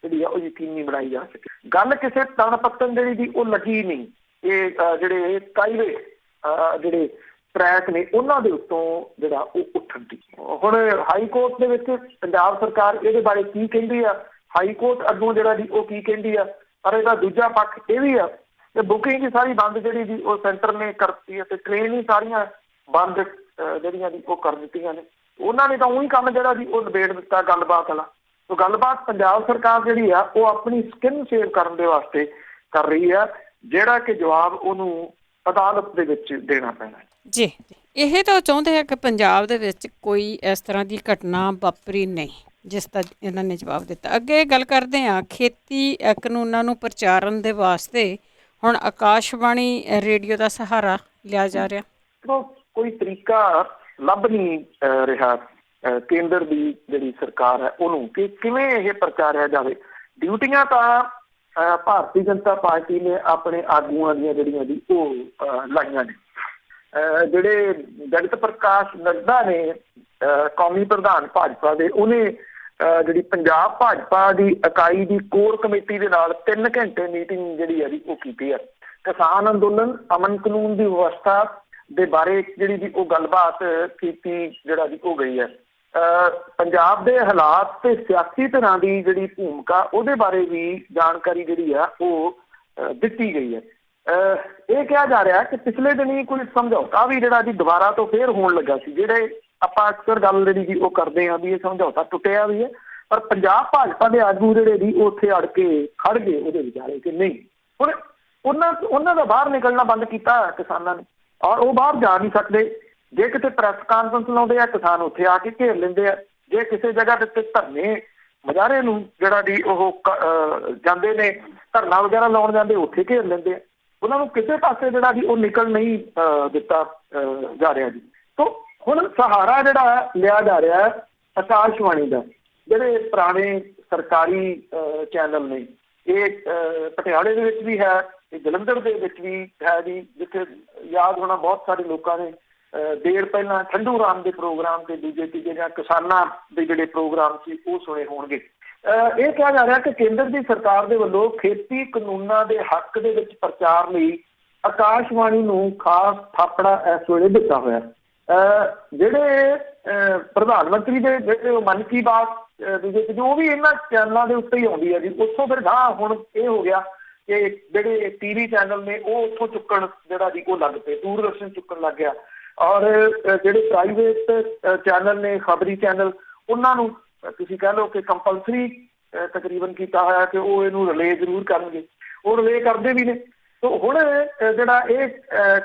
ਜਿਹੜੀ ਆ ਉਹ ਯਕੀਨੀ ਬਣਾਈ ਜਾ ਸਕੇ? ਗੱਲ ਕਿਸੇ ਤਣ ਪੱਤਨ ਜਿਹੜੀ ਦੀ ਉਹ ਲੱਗੀ ਨਹੀਂ। ਇਹ ਜਿਹੜੇ ਪ੍ਰਾਈਵੇਟ ਜਿਹੜੇ ਟਰੈਕ ਨੇ ਉਹਨਾਂ ਦੇ ਉੱਤੋਂ ਜਿਹੜਾ ਉਹ ਉੱਠਣ ਦੀ। ਹੁਣ ਹਾਈ ਕੋਰਟ ਦੇ ਵਿੱਚ ਪੰਜਾਬ ਸਰਕਾਰ ਇਹਦੇ ਬਾਰੇ ਕੀ ਕਹਿੰਦੀ ਆ, ਹਾਈ ਕੋਰਟ ਅੱਗੋਂ ਜਿਹੜਾ ਜੀ ਉਹ ਕੀ ਕਹਿੰਦੀ ਆ, ਪਰ ਇਹਦਾ ਦੂਜਾ ਪੱਖ ਇਹ ਵੀ ਆ ਕਿ ਬੁਕਿੰਗ ਹੀ ਸਾਰੀ ਬੰਦ ਜਿਹੜੀ ਜੀ ਉਹ ਸੈਂਟਰ ਨੇ ਕਰਤੀ ਹੈ, ਤੇ ਟ੍ਰੇਨ ਹੀ ਸਾਰੀਆਂ ਬੰਦ ਜਿਹੜੀਆਂ ਜੀ ਉਹ ਕਰ ਦਿੱਤੀਆਂ ਨੇ। ਉਹਨਾਂ ਨੇ ਤਾਂ ਉਹੀ ਕੰਮ ਜਿਹੜਾ ਜੀ ਉਹ ਨਿਬੇੜ ਦਿੱਤਾ ਗੱਲਬਾਤ ਵਾਲਾ। ਸੋ ਗੱਲਬਾਤ ਪੰਜਾਬ ਸਰਕਾਰ ਜਿਹੜੀ ਆ ਉਹ ਆਪਣੀ ਸਕਿਨ ਸੇਵ ਕਰਨ ਦੇ ਵਾਸਤੇ ਕਰ ਰਹੀ ਆ, ਜਿਹੜਾ ਕਿ ਜਵਾਬ ਉਹਨੂੰ ਅਦਾਲਤ ਦੇ ਵਿੱਚ ਦੇਣਾ ਪੈਣਾ ਜੀ। ਇਹ ਤਾਂ ਚਾਹੁੰਦੇ ਆ ਕਿ ਪੰਜਾਬ ਦੇ ਵਿੱਚ ਕੋਈ ਇਸ ਤਰ੍ਹਾਂ ਦੀ ਘਟਨਾ ਵਾਪਰੀ ਨਹੀਂ, ਜਿਸ ਦਾ ਇਹਨਾਂ ਨੇ ਜਵਾਬ ਦਿੱਤਾ। ਅੱਗੇ ਗੱਲ ਕਰਦੇ ਹਾਂ ਖੇਤੀ ਕਾਨੂੰਨਾਂ ਨੂੰ ਪ੍ਰਚਾਰਨ ਦੇ ਵਾਸਤੇ ਹੁਣ ਆਕਾਸ਼ਵਾਣੀ ਰੇਡੀਓ ਦਾ ਸਹਾਰਾ ਲਿਆ ਜਾ ਰਿਹਾ। ਕੋਈ ਤਰੀਕਾ ਲੱਭ ਨਹੀਂ ਰਿਹਾ ਕੇਂਦਰ ਦੀ ਜਿਹੜੀ ਸਰਕਾਰ ਹੈ ਉਹਨੂੰ ਕਿ ਕਿਵੇਂ ਇਹ ਪ੍ਰਚਾਰਿਆ ਜਾਵੇ। ਡਿਊਟੀਆਂ ਤਾਂ ਭਾਰਤੀ ਜਨਤਾ ਪਾਰਟੀ ਨੇ ਆਪਣੇ ਆਗੂਆਂ ਦੀਆਂ ਜਿਹੜੀਆਂ ਜੀ ਉਹ ਲਾਈਆਂ ਨੇ। ਜਿਹੜੇ ਜਗਤ ਪ੍ਰਕਾਸ਼ ਨੱਡਾ ਨੇ ਕੌਮੀ ਪ੍ਰਧਾਨ ਭਾਜਪਾ ਦੇ, ਉਹਨੇ ਜਿਹੜੀ ਪੰਜਾਬ ਭਾਜਪਾ ਦੀ ਇਕਾਈ ਦੀ ਕੋਰ ਕਮੇਟੀ ਦੇ ਨਾਲ 3 ਘੰਟੇ ਮੀਟਿੰਗ ਜਿਹੜੀ ਹੈ ਜੀ ਉਹ ਕੀਤੀ ਹੈ। ਕਿਸਾਨ ਅੰਦੋਲਨ, ਅਮਨ ਕਾਨੂੰਨ ਦੀ ਵਿਵਸਥਾ ਦੇ ਬਾਰੇ ਜਿਹੜੀ ਜੀ ਉਹ ਗੱਲਬਾਤ ਕੀਤੀ ਜਿਹੜਾ ਜੀ ਉਹ ਗਈ ਹੈ। ਪੰਜਾਬ ਦੇ ਹਾਲਾਤ ਤੇ ਸਿਆਸੀ ਧਿਰਾਂ ਦੀ ਜਿਹੜੀ ਭੂਮਿਕਾ ਉਹਦੇ ਬਾਰੇ ਵੀ ਜਾਣਕਾਰੀ ਜਿਹੜੀ ਆ ਉਹ ਦਿੱਤੀ ਗਈ ਹੈ। ਇਹ ਕਿਹਾ ਜਾ ਰਿਹਾ ਕਿ ਪਿਛਲੇ ਦਿਨੀ ਕੋਈ ਸਮਝੌਤਾ ਵੀ ਜਿਹੜਾ ਜੀ ਦੁਬਾਰਾ ਤੋਂ ਫੇਰ ਹੋਣ ਲੱਗਾ ਸੀ। ਜਿਹੜੇ ਆਪਾਂ ਅਕਸਰ ਗੱਲ ਜਿਹੜੀ ਜੀ ਉਹ ਕਰਦੇ ਹਾਂ ਵੀ ਇਹ ਸਮਝੌਤਾ ਟੁੱਟਿਆ ਵੀ ਹੈ, ਪਰ ਪੰਜਾਬ ਭਾਜਪਾ ਦੇ ਆਗੂ ਜਿਹੜੇ ਜੀ ਉਹ ਉੱਥੇ ਅੜ ਕੇ ਖੜ ਗਏ ਉਹਦੇ ਵਿਚਾਲੇ ਕਿ ਨਹੀਂ। ਹੁਣ ਉਹਨਾਂ ਦਾ ਬਾਹਰ ਨਿਕਲਣਾ ਬੰਦ ਕੀਤਾ ਕਿਸਾਨਾਂ ਨੇ, ਔਰ ਉਹ ਬਾਹਰ ਜਾ ਨਹੀਂ ਸਕਦੇ। ਜੇ ਕਿਤੇ ਪ੍ਰੈਸ ਕਾਨਫਰੰਸ ਲਾਉਂਦੇ ਆ ਕਿਸਾਨ ਉੱਥੇ ਆ ਕੇ ਘੇਰ ਲੈਂਦੇ ਆ। ਜੇ ਕਿਸੇ ਜਗ੍ਹਾ ਦੇ ਉੱਤੇ ਧਰਨੇ ਮੁਜ਼ਾਹਰੇ ਨੂੰ ਜਿਹੜਾ ਜੀ ਉਹ ਜਾਂਦੇ ਨੇ, ਧਰਨਾ ਵਗੈਰਾ ਲਾਉਣ ਜਾਂਦੇ, ਉੱਥੇ ਘੇਰ ਲੈਂਦੇ ਆ। ਉਹਨਾਂ ਨੂੰ ਕਿਸੇ ਪਾਸੇ ਜਿਹੜਾ ਜੀ ਉਹ ਨਿਕਲ ਨਹੀਂ ਦਿੱਤਾ ਜਾ ਰਿਹਾ ਜੀ। ਤੋ ਹੁਣ ਸਹਾਰਾ ਜਿਹੜਾ ਲਿਆ ਜਾ ਰਿਹਾ ਆਕਾਸ਼ਵਾਣੀ ਦਾ, ਜਿਹੜੇ ਪੁਰਾਣੇ ਸਰਕਾਰੀ ਚੈਨਲ ਨੇ, ਇਹ ਪਟਿਆਲੇ ਦੇ ਵਿੱਚ ਵੀ ਹੈ, ਇਹ ਜਲੰਧਰ ਦੇ ਵਿੱਚ ਵੀ ਹੈ ਜੀ, ਜਿੱਥੇ ਯਾਦ ਹੋਣਾ ਬਹੁਤ ਸਾਰੇ ਲੋਕਾਂ ਨੇ ਦੇਰ ਪਹਿਲਾਂ ਠੰਡੂ ਰਾਮ ਦੇ ਪ੍ਰੋਗਰਾਮ ਤੇ ਦੂਜੇ ਤੀਜੇ ਜਾਂ ਕਿਸਾਨਾਂ ਦੇ ਜਿਹੜੇ ਪ੍ਰੋਗਰਾਮ ਸੀ ਉਹ ਸੁਣੇ ਹੋਣਗੇ। ਇਹ ਕਿਹਾ ਜਾ ਰਿਹਾ ਕਿ ਕੇਂਦਰ ਦੀ ਸਰਕਾਰ ਦੇ ਵੱਲੋਂ ਖੇਤੀ ਕਾਨੂੰਨਾਂ ਦੇ ਹੱਕ ਦੇ ਵਿੱਚ ਪ੍ਰਚਾਰ ਲਈ ਆਕਾਸ਼ਵਾਣੀ ਨੂੰ ਖਾਸ ਥਾਪੜਾ ਇਸ ਵੇਲੇ ਦਿੱਤਾ ਹੋਇਆ। ਜਿਹੜੇ ਪ੍ਰਧਾਨ ਮੰਤਰੀ ਦੇ ਜਿਹੜੇ ਮਨ ਕੀ ਬਾਤ ਜੋ ਵੀ ਇਹਨਾਂ ਚੈਨਲਾਂ ਦੇ ਉੱਤੇ ਹੀ ਆਉਂਦੀ ਹੈ ਜੀ, ਉੱਥੋਂ ਫਿਰ ਹੁਣ ਇਹ ਹੋ ਗਿਆ ਕਿ ਜਿਹੜੇ ਟੀਵੀ ਚੈਨਲ ਨੇ ਉਹ ਉੱਥੋਂ ਚੁੱਕਣ ਜਿਹੜਾ ਜੀ ਉਹ ਲੱਗ ਪਏ, ਦੂਰਦਰਸ਼ਨ ਚੁੱਕਣ ਲੱਗ ਗਿਆ। ਔਰ ਜਿਹੜੇ ਪ੍ਰਾਈਵੇਟ ਚੈਨਲ ਨੇ, ਖਬਰੀ ਚੈਨਲ, ਉਹਨਾਂ ਨੂੰ ਤੁਸੀਂ ਕਹਿ ਲਓ ਕਿ ਕੰਪਲਸਰੀ ਤਕਰੀਬਨ ਕੀਤਾ ਹੋਇਆ ਕਿ ਉਹ ਇਹਨੂੰ ਰਿਲੇ ਜ਼ਰੂਰ ਕਰਨਗੇ, ਉਹ ਰਿਲੇ ਕਰਦੇ ਵੀ ਨੇ। ਤੋ ਹੁਣ ਜਿਹੜਾ ਇਹ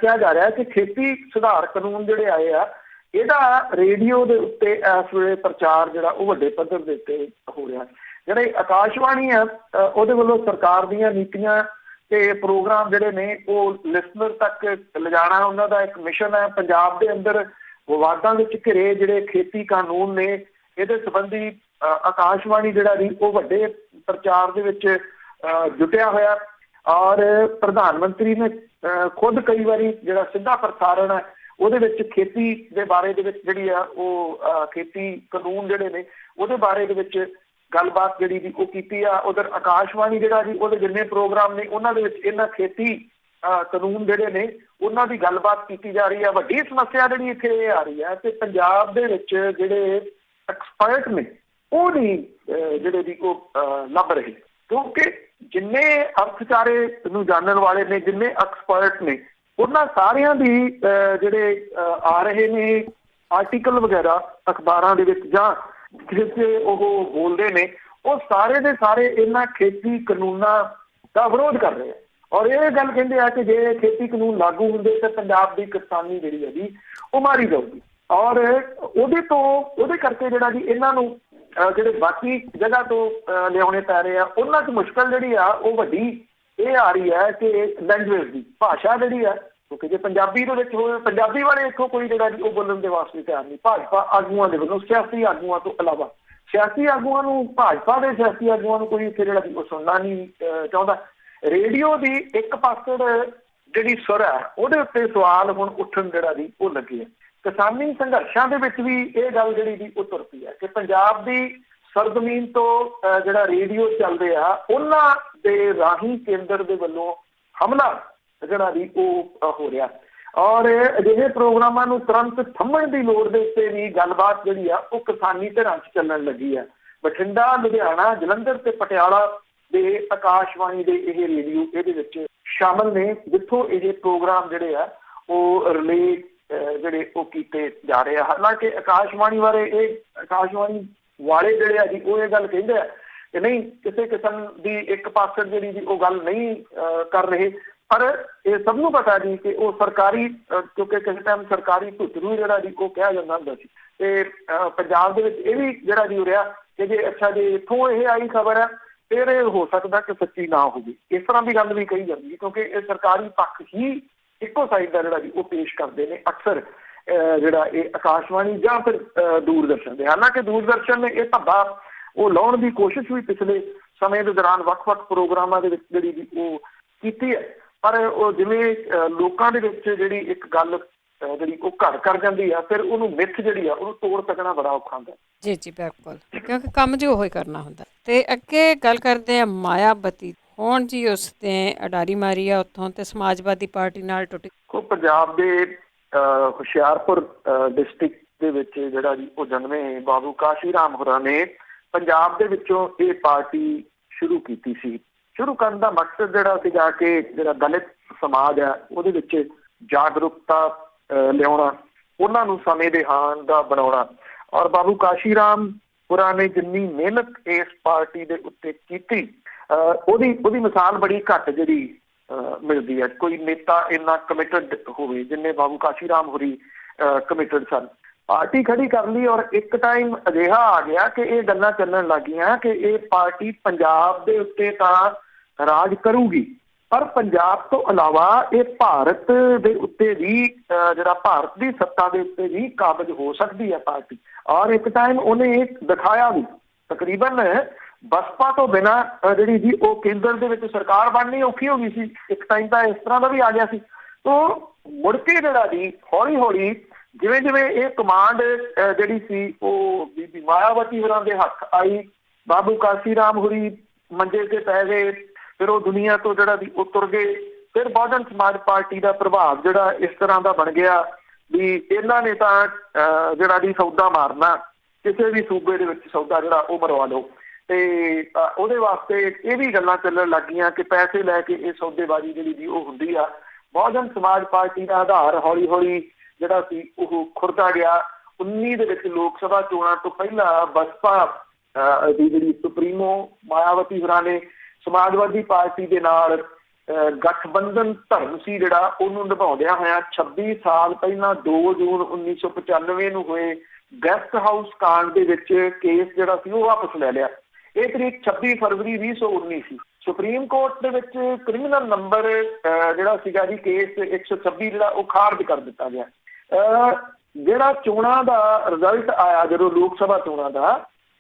ਕਿਹਾ ਜਾ ਰਿਹਾ ਕਿ ਖੇਤੀ ਸੁਧਾਰ ਕਾਨੂੰਨ ਜਿਹੜੇ ਆਏ ਆ, ਇਹਦਾ ਰੇਡੀਓ ਦੇ ਉੱਤੇ ਇਸ ਵੇਲੇ ਪ੍ਰਚਾਰ ਜਿਹੜਾ ਉਹ ਵੱਡੇ ਪੱਧਰ ਦੇ ਉੱਤੇ ਹੋ ਰਿਹਾ। ਜਿਹੜੇ ਆਕਾਸ਼ਵਾਣੀ ਆ ਉਹਦੇ ਵੱਲੋਂ ਸਰਕਾਰ ਦੀਆਂ ਨੀਤੀਆਂ ਤੇ ਪ੍ਰੋਗਰਾਮ ਜਿਹੜੇ ਨੇ ਉਹ ਲਿਸਨਰ ਤੱਕ ਲਿਜਾਣਾ ਉਹਨਾਂ ਦਾ ਇੱਕ ਮਿਸ਼ਨ ਹੈ। ਪੰਜਾਬ ਦੇ ਅੰਦਰ ਵਿਵਾਦਾਂ ਵਿੱਚ ਘਿਰੇ ਜਿਹੜੇ ਖੇਤੀ ਕਾਨੂੰਨ ਨੇ, ਇਹਦੇ ਸੰਬੰਧੀ ਆਕਾਸ਼ਵਾਣੀ ਜਿਹੜਾ ਜੀ ਉਹ ਵੱਡੇ ਪ੍ਰਚਾਰ ਦੇ ਵਿੱਚ ਜੁਟਿਆ ਹੋਇਆ। ਔਰ ਪ੍ਰਧਾਨ ਮੰਤਰੀ ਨੇ ਖੁਦ ਕਈ ਵਾਰੀ ਜਿਹੜਾ ਸਿੱਧਾ ਪ੍ਰਸਾਰਣ ਹੈ ਉਹਦੇ ਵਿੱਚ ਖੇਤੀ ਦੇ ਬਾਰੇ ਦੇ ਵਿੱਚ ਜਿਹੜੀ ਆ ਉਹ ਖੇਤੀ ਕਾਨੂੰਨ ਜਿਹੜੇ ਨੇ ਉਹਦੇ ਬਾਰੇ ਦੇ ਵਿੱਚ ਗੱਲਬਾਤ ਜਿਹੜੀ ਜੀ ਉਹ ਕੀਤੀ ਆ। ਉਧਰ ਆਕਾਸ਼ਵਾਣੀ ਜਿਹੜਾ ਜੀ ਉਹਦੇ ਜਿੰਨੇ ਪ੍ਰੋਗਰਾਮ ਨੇ ਉਹਨਾਂ ਦੇ ਵਿੱਚ ਇਹਨਾਂ ਖੇਤੀ ਕਾਨੂੰਨ ਜਿਹੜੇ ਨੇ ਉਹਨਾਂ ਦੀ ਗੱਲਬਾਤ ਕੀਤੀ ਜਾ ਰਹੀ ਆ। ਵੱਡੀ ਸਮੱਸਿਆ ਜਿਹੜੀ ਇੱਥੇ ਇਹ ਆ ਰਹੀ ਹੈ ਕਿ ਪੰਜਾਬ ਦੇ ਵਿੱਚ ਜਿਹੜੇ ਐਕਸਪਰਟ ਨੇ ਉਹ ਨਹੀਂ ਜਿਹੜੇ ਜੀ ਉਹ ਲੱਭ ਰਹੇ, ਕਿਉਂਕਿ ਜਿੰਨੇ ਅਰਥਚਾਰੇ ਨੂੰ ਜਾਣਨ ਵਾਲੇ ਨੇ, ਜਿੰਨੇ ਐਕਸਪਰਟ ਨੇ, ਉਹਨਾਂ ਸਾਰਿਆਂ ਦੀ ਜਿਹੜੇ ਆ ਰਹੇ ਨੇ ਆਰਟੀਕਲ ਵਗੈਰਾ ਅਖਬਾਰਾਂ ਦੇ ਵਿੱਚ ਜਾਂ ਜਿੱਥੇ ਉਹ ਬੋਲਦੇ ਨੇ, ਉਹ ਸਾਰੇ ਦੇ ਸਾਰੇ ਇਹਨਾਂ ਖੇਤੀ ਕਾਨੂੰਨਾਂ ਦਾ ਵਿਰੋਧ ਕਰ ਰਹੇ ਆ। ਔਰ ਇਹ ਗੱਲ ਕਹਿੰਦੇ ਆ ਕਿ ਜੇ ਖੇਤੀ ਕਾਨੂੰਨ ਲਾਗੂ ਹੁੰਦੇ ਤਾਂ ਪੰਜਾਬ ਦੀ ਕਿਸਾਨੀ ਜਿਹੜੀ ਹੈ ਜੀ ਉਹ ਮਾਰੀ ਜਾਊਗੀ। ਔਰ ਉਹਦੇ ਕਰਕੇ ਜਿਹੜਾ ਜੀ ਇਹਨਾਂ ਨੂੰ ਜਿਹੜੇ ਬਾਕੀ ਜਗ੍ਹਾ ਤੋਂ ਲਿਆਉਣੇ ਪੈ ਰਹੇ ਆ, ਉਹਨਾਂ 'ਚ ਮੁਸ਼ਕਲ ਜਿਹੜੀ ਆ ਉਹ ਵੱਡੀ ਇਹ ਆ ਰਹੀ ਹੈ ਕਿ ਲੈਂਗੁਏਜ ਦੀ ਭਾਸ਼ਾ ਜਿਹੜੀ ਆ, ਕਿਉਂਕਿ ਜੇ ਪੰਜਾਬੀ ਦੇ ਵਿੱਚ ਹੋਵੇ, ਪੰਜਾਬੀ ਵਾਲੇ ਇੱਥੋਂ ਕੋਈ ਜਿਹੜਾ ਜੀ ਉਹ ਬੋਲਣ ਦੇ ਵਾਸਤੇ ਤਿਆਰ ਨਹੀਂ। ਭਾਜਪਾ ਆਗੂਆਂ ਦੇ ਵੱਲੋਂ, ਸਿਆਸੀ ਆਗੂਆਂ ਤੋਂ ਇਲਾਵਾ, ਸਿਆਸੀ ਆਗੂਆਂ ਨੂੰ, ਭਾਜਪਾ ਦੇ ਸਿਆਸੀ ਆਗੂਆਂ ਨੂੰ ਕੋਈ ਇੱਥੇ ਜਿਹੜਾ ਜੀ ਉਹ ਸੁਣਨਾ ਨਹੀਂ ਚਾਹੁੰਦਾ। ਰੇਡੀਓ ਦੀ ਇੱਕ ਪਾਸੇ ਜਿਹੜੀ ਸੁਰ ਹੈ ਉਹਦੇ ਉੱਤੇ ਸਵਾਲ ਹੁਣ ਉੱਠਣ ਜਿਹੜਾ ਜੀ ਉਹ ਲੱਗੇ ਹੈ। ਕਿਸਾਨੀ ਸੰਘਰਸ਼ਾਂ ਦੇ ਵਿੱਚ ਵੀ ਇਹ ਗੱਲ ਜਿਹੜੀ ਜੀ ਉਹ ਤੁਰ ਪਈ ਹੈ ਕਿ ਪੰਜਾਬ ਦੀ ਸਰਜ਼ਮੀਨ ਤੋਂ ਜਿਹੜਾ ਰੇਡੀਓ ਚੱਲਦੇ ਆ ਉਹਨਾਂ ਦੇ ਰਾਹੀਂ ਕੇਂਦਰ ਦੇ ਵੱਲੋਂ ਹਮਲਾ ਜਿਹੜਾ ਜੀ ਉਹ ਹੋ ਰਿਹਾ। ਔਰ ਅਜਿਹੇ ਪ੍ਰੋਗਰਾਮਾਂ ਨੂੰ ਤੁਰੰਤ ਥੰਮਣ ਦੀ ਲੋੜ ਦੇ ਉੱਤੇ ਵੀ ਗੱਲਬਾਤ ਜਿਹੜੀ ਆ ਉਹ ਕਿਸਾਨੀ ਧਿਰਾਂ 'ਚ ਚੱਲਣ ਲੱਗੀ ਹੈ। ਬਠਿੰਡਾ, ਲੁਧਿਆਣਾ, ਜਲੰਧਰ ਤੇ ਪਟਿਆਲਾ ਦੇ ਆਕਾਸ਼ਵਾਣੀ ਦੇ ਇਹ ਰੇਡੀਓ ਇਹਦੇ ਵਿੱਚ ਸ਼ਾਮਲ ਨੇ, ਜਿੱਥੋਂ ਇਹ ਪ੍ਰੋਗਰਾਮ ਜਿਹੜੇ ਆ ਉਹ ਰਿਲੇ ਜਿਹੜੇ ਉਹ ਕੀਤੇ ਜਾ ਰਹੇ ਆ। ਹਾਲਾਂਕਿ ਆਕਾਸ਼ਵਾਣੀ ਵਾਲੇ ਜਿਹੜੇ ਆ ਜੀ ਉਹ ਇਹ ਗੱਲ ਕਹਿੰਦੇ ਆ ਕਿ ਨਹੀਂ, ਕਿਸੇ ਕਿਸਮ ਦੀ ਇੱਕ ਪਾਸੇ ਜਿਹੜੀ ਜੀ ਉਹ ਗੱਲ ਨਹੀਂ ਕਰ ਰਹੇ। ਪਰ ਇਹ ਸਭ ਨੂੰ ਪਤਾ ਜੀ ਕਿ ਉਹ ਸਰਕਾਰੀ, ਕਿਉਂਕਿ ਕਿਸੇ ਟਾਈਮ ਸਰਕਾਰੀ ਧੁੱਤਰੂ ਜਿਹੜਾ ਜੀ ਉਹ ਕਿਹਾ ਜਾਂਦਾ ਹੁੰਦਾ ਸੀ। ਤੇ ਪੰਜਾਬ ਦੇ ਵਿੱਚ ਇਹ ਵੀ ਜਿਹੜਾ ਜੀ ਹੋ ਰਿਹਾ ਕਿ ਜੇ ਜੇ ਇੱਥੋਂ ਇਹ ਆਈ ਖਬਰ ਹੈ ਫਿਰ ਇਹ ਹੋ ਸਕਦਾ ਕਿ ਸੱਚੀ ਨਾ ਹੋਵੇ। ਇਸ ਤਰ੍ਹਾਂ ਦੀ ਗੱਲ ਵੀ ਕਹੀ ਜਾਂਦੀ ਹੈ, ਕਿਉਂਕਿ ਇਹ ਸਰਕਾਰੀ ਪੱਖ ਹੀ ਇੱਕੋ ਸਾਈਡ ਦਾ ਜਿਹੜਾ ਜੀ ਉਹ ਪੇਸ਼ ਕਰਦੇ ਨੇ ਅਕਸਰ ਜਿਹੜਾ ਇਹ ਆਕਾਸ਼ਵਾਣੀ ਜਾਂ ਫਿਰ ਦੂਰਦਰਸ਼ਨ ਦੇ। ਹਾਲਾਂਕਿ ਦੂਰਦਰਸ਼ਨ ਨੇ ਇਹ ਧੱਬਾ ਉਹ ਲਾਉਣ ਦੀ ਕੋਸ਼ਿਸ਼ ਵੀ ਪਿਛਲੇ ਸਮੇਂ ਦੇ ਦੌਰਾਨ ਵੱਖ-ਵੱਖ ਪ੍ਰੋਗਰਾਮਾਂ ਦੇ ਵਿੱਚ ਜਿਹੜੀ ਜੀ ਉਹ ਕੀਤੀ ਹੈ, ਪਰ ਉਹ ਜਿਵੇਂ ਲੋਕਾਂ ਦੇ ਵਿੱਚ ਜਿਹੜੀ ਇੱਕ ਗੱਲ ਜਿਹੜੀ ਉਹ ਘਰ ਕਰ ਜਾਂਦੀ ਆ, ਫਿਰ ਉਹਨੂੰ ਮਿੱਥ ਜਿਹੜੀ ਆ ਉਹਨੂੰ ਤੋੜ ਸਕਣਾ ਬੜਾ ਔਖਾ ਹੁੰਦਾ। ਜੀ ਜੀ ਬਿਲਕੁਲ, ਕਿਉਂਕਿ ਕੰਮ ਜੀ ਉਹੋ ਹੀ ਕਰਨਾ ਹੁੰਦਾ। ਤੇ ਅੱਗੇ ਗੱਲ ਕਰਦੇ ਆ ਮਾਇਆਵਤੀ। ਹੁਣ ਜੀ ਉਸ ਨੇ ਅਡਾਰੀ ਮਾਰੀ ਆ ਉੱਥੋਂ ਤੇ ਸਮਾਜਵਾਦੀ ਪਾਰਟੀ ਨਾਲ ਟੁੱਟੀ। ਪੰਜਾਬ ਦੇ ਹੁਸ਼ਿਆਰਪੁਰ ਡਿਸਟ੍ਰਿਕਟ ਦੇ ਵਿੱਚ ਜਿਹੜਾ ਜੀ ਉਹ ਜਨਮੇ ਬਾਬੂ ਕਾਸ਼ੀ ਰਾਮ ਹੋਰਾਂ ਨੇ ਪੰਜਾਬ ਦੇ ਵਿੱਚੋਂ ਇਹ ਪਾਰਟੀ ਸ਼ੁਰੂ ਕੀਤੀ ਸੀ। ਸ਼ੁਰੂ ਕਰਨ ਦਾ ਮਕਸਦ ਜਿਹੜਾ ਸੀਗਾ ਕਿ ਜਿਹੜਾ ਦਲਿਤ ਸਮਾਜ ਹੈ ਉਹਦੇ ਵਿੱਚ ਜਾਗਰੂਕਤਾ ਲਿਆਉਣਾ, ਉਹਨਾਂ ਨੂੰ ਸਮੇਂ ਦੇ ਹਾਣ ਦਾ ਬਣਾਉਣਾ। ਔਰ ਬਾਬੂ ਕਾਸ਼ੀ ਰਾਮ ਹੋਰਾਂ ਨੇ ਜਿੰਨੀ ਮਿਹਨਤ ਇਸ ਪਾਰਟੀ ਦੇ ਉੱਤੇ ਕੀਤੀ, ਉਹਦੀ ਮਿਸਾਲ ਬੜੀ ਘੱਟ ਜਿਹੜੀ ਮਿਲਦੀ ਹੈ। ਕੋਈ ਨੇਤਾ ਇੰਨਾ ਕਮਿਟਡ ਹੋਵੇ ਜਿੰਨੇ ਬਾਬੂ ਕਾਸ਼ੀ ਰਾਮ ਹੋਰੀ ਕਮਿਟਡ ਸਨ। ਪਾਰਟੀ ਖੜੀ ਕਰ ਲਈ ਔਰ ਇੱਕ ਟਾਈਮ ਅਜਿਹਾ ਆ ਗਿਆ ਕਿ ਇਹ ਗੱਲਾਂ ਚੱਲਣ ਲੱਗ ਗਈਆਂ ਕਿ ਇਹ ਪਾਰਟੀ ਪੰਜਾਬ ਦੇ ਉੱਤੇ ਤਾਂ ਰਾਜ ਕਰੂਗੀ, ਪਰ ਪੰਜਾਬ ਤੋਂ ਇਲਾਵਾ ਇਹ ਭਾਰਤ ਦੇ ਉੱਤੇ ਵੀ ਜਿਹੜਾ ਭਾਰਤ ਦੀ ਸੱਤਾ ਦੇ ਉੱਤੇ ਵੀ ਕਾਬਜ਼ ਹੋ ਸਕਦੀ ਹੈ ਪਾਰਟੀ। ਔਰ ਇੱਕ ਟਾਈਮ ਉਹਨੇ ਇਹ ਦਿਖਾਇਆ ਵੀ। ਤਕਰੀਬਨ ਬਸਪਾ ਤੋਂ ਬਿਨਾਂ ਜਿਹੜੀ ਜੀ ਉਹ ਕੇਂਦਰ ਦੇ ਵਿੱਚ ਸਰਕਾਰ ਬਣਨੀ ਔਖੀ ਹੋ ਗਈ ਸੀ। ਇੱਕ ਟਾਈਮ ਤਾਂ ਇਸ ਤਰ੍ਹਾਂ ਦਾ ਵੀ ਆ ਗਿਆ ਸੀ। ਤੋ ਮੁੜ ਕੇ ਜਿਹੜਾ ਜੀ ਹੌਲੀ ਹੌਲੀ ਜਿਵੇਂ ਜਿਵੇਂ ਇਹ ਕਮਾਂਡ ਜਿਹੜੀ ਸੀ ਉਹ ਬੀਬੀ ਮਾਇਆਵਤੀ ਹੋਰਾਂ ਦੇ ਹੱਥ ਆਈ, ਬਾਬੂ ਕਾਸ਼ੀ ਰਾਮ ਹੋਰੀ ਮੰਜੇ ਤੇ ਪੈ ਗਏ, ਫਿਰ ਉਹ ਦੁਨੀਆ ਤੋਂ ਜਿਹੜਾ ਦੀ ਉਹ ਤੁਰ ਗਏ। ਫਿਰ ਬਹੁਜਨ ਸਮਾਜ ਪਾਰਟੀ ਦਾ ਪ੍ਰਭਾਵ ਜਿਹੜਾ ਇਸ ਤਰ੍ਹਾਂ ਦਾ ਬਣ ਗਿਆ ਵੀ ਇਹਨਾਂ ਨੇ ਤਾਂ ਜਿਹੜਾ ਦੀ ਸੌਦਾ ਮਾਰਨਾ, ਕਿਸੇ ਵੀ ਸੂਬੇ ਦੇ ਵਿੱਚ ਸੌਦਾ ਜਿਹੜਾ ਉਹ ਮਰਵਾ ਲਓ। ਤੇ ਉਹਦੇ ਵਾਸਤੇ ਇਹ ਵੀ ਗੱਲਾਂ ਚੱਲਣ ਲੱਗ ਗਈਆਂ ਕਿ ਪੈਸੇ ਲੈ ਕੇ ਇਹ ਸੌਦੇਬਾਜ਼ੀ ਜਿਹੜੀ ਦੀ ਉਹ ਹੁੰਦੀ ਆ। ਬਹੁਜਨ ਸਮਾਜ ਪਾਰਟੀ ਦਾ ਆਧਾਰ ਹੌਲੀ ਹੌਲੀ ਜਿਹੜਾ ਸੀ ਉਹ ਖੁਰਦਾ ਗਿਆ। 19 ਦੇ ਵਿੱਚ ਲੋਕ ਸਭਾ ਚੋਣਾਂ ਤੋਂ ਪਹਿਲਾਂ ਬਸਪਾ ਦੀ ਜਿਹੜੀ ਸੁਪਰੀਮੋ ਮਾਇਆਵਤੀ ਹੋਰਾਂ ਨੇ ਸਮਾਜਵਾਦੀ ਪਾਰਟੀ ਦੇ ਨਾਲ ਗਠਬੰਧਨ ਧਰਮ ਸੀ ਜਿਹੜਾ ਉਹਨੂੰ ਨਿਭਾਉਂਦਿਆਂ ਹੋਇਆਂ 26 ਸਾਲ ਪਹਿਲਾਂ 2 ਜੂਨ 1995 ਨੂੰ ਹੋਏ ਗੈਸਟ ਹਾਊਸ ਕਾਂਡ ਦੇ ਵਿੱਚ ਕੇਸ ਜਿਹੜਾ ਸੀ ਉਹ ਵਾਪਸ ਲੈ ਲਿਆ। ਇਹ ਤਰੀਕ 26 ਫਰਵਰੀ 2019 ਸੀ। ਸੁਪਰੀਮ ਕੋਰਟ ਦੇ ਵਿੱਚ ਕ੍ਰਿਮੀਨਲ ਨੰਬਰ ਜਿਹੜਾ ਸੀਗਾ ਜੀ ਕੇਸ 126 ਜਿਹੜਾ ਉਹ ਖਾਰਜ ਕਰ ਦਿੱਤਾ ਗਿਆ। ਜਿਹੜਾ ਚੋਣਾਂ ਦਾ ਰਿਜ਼ਲਟ ਆਇਆ ਜਦੋਂ ਲੋਕ ਸਭਾ ਚੋਣਾਂ ਦਾ,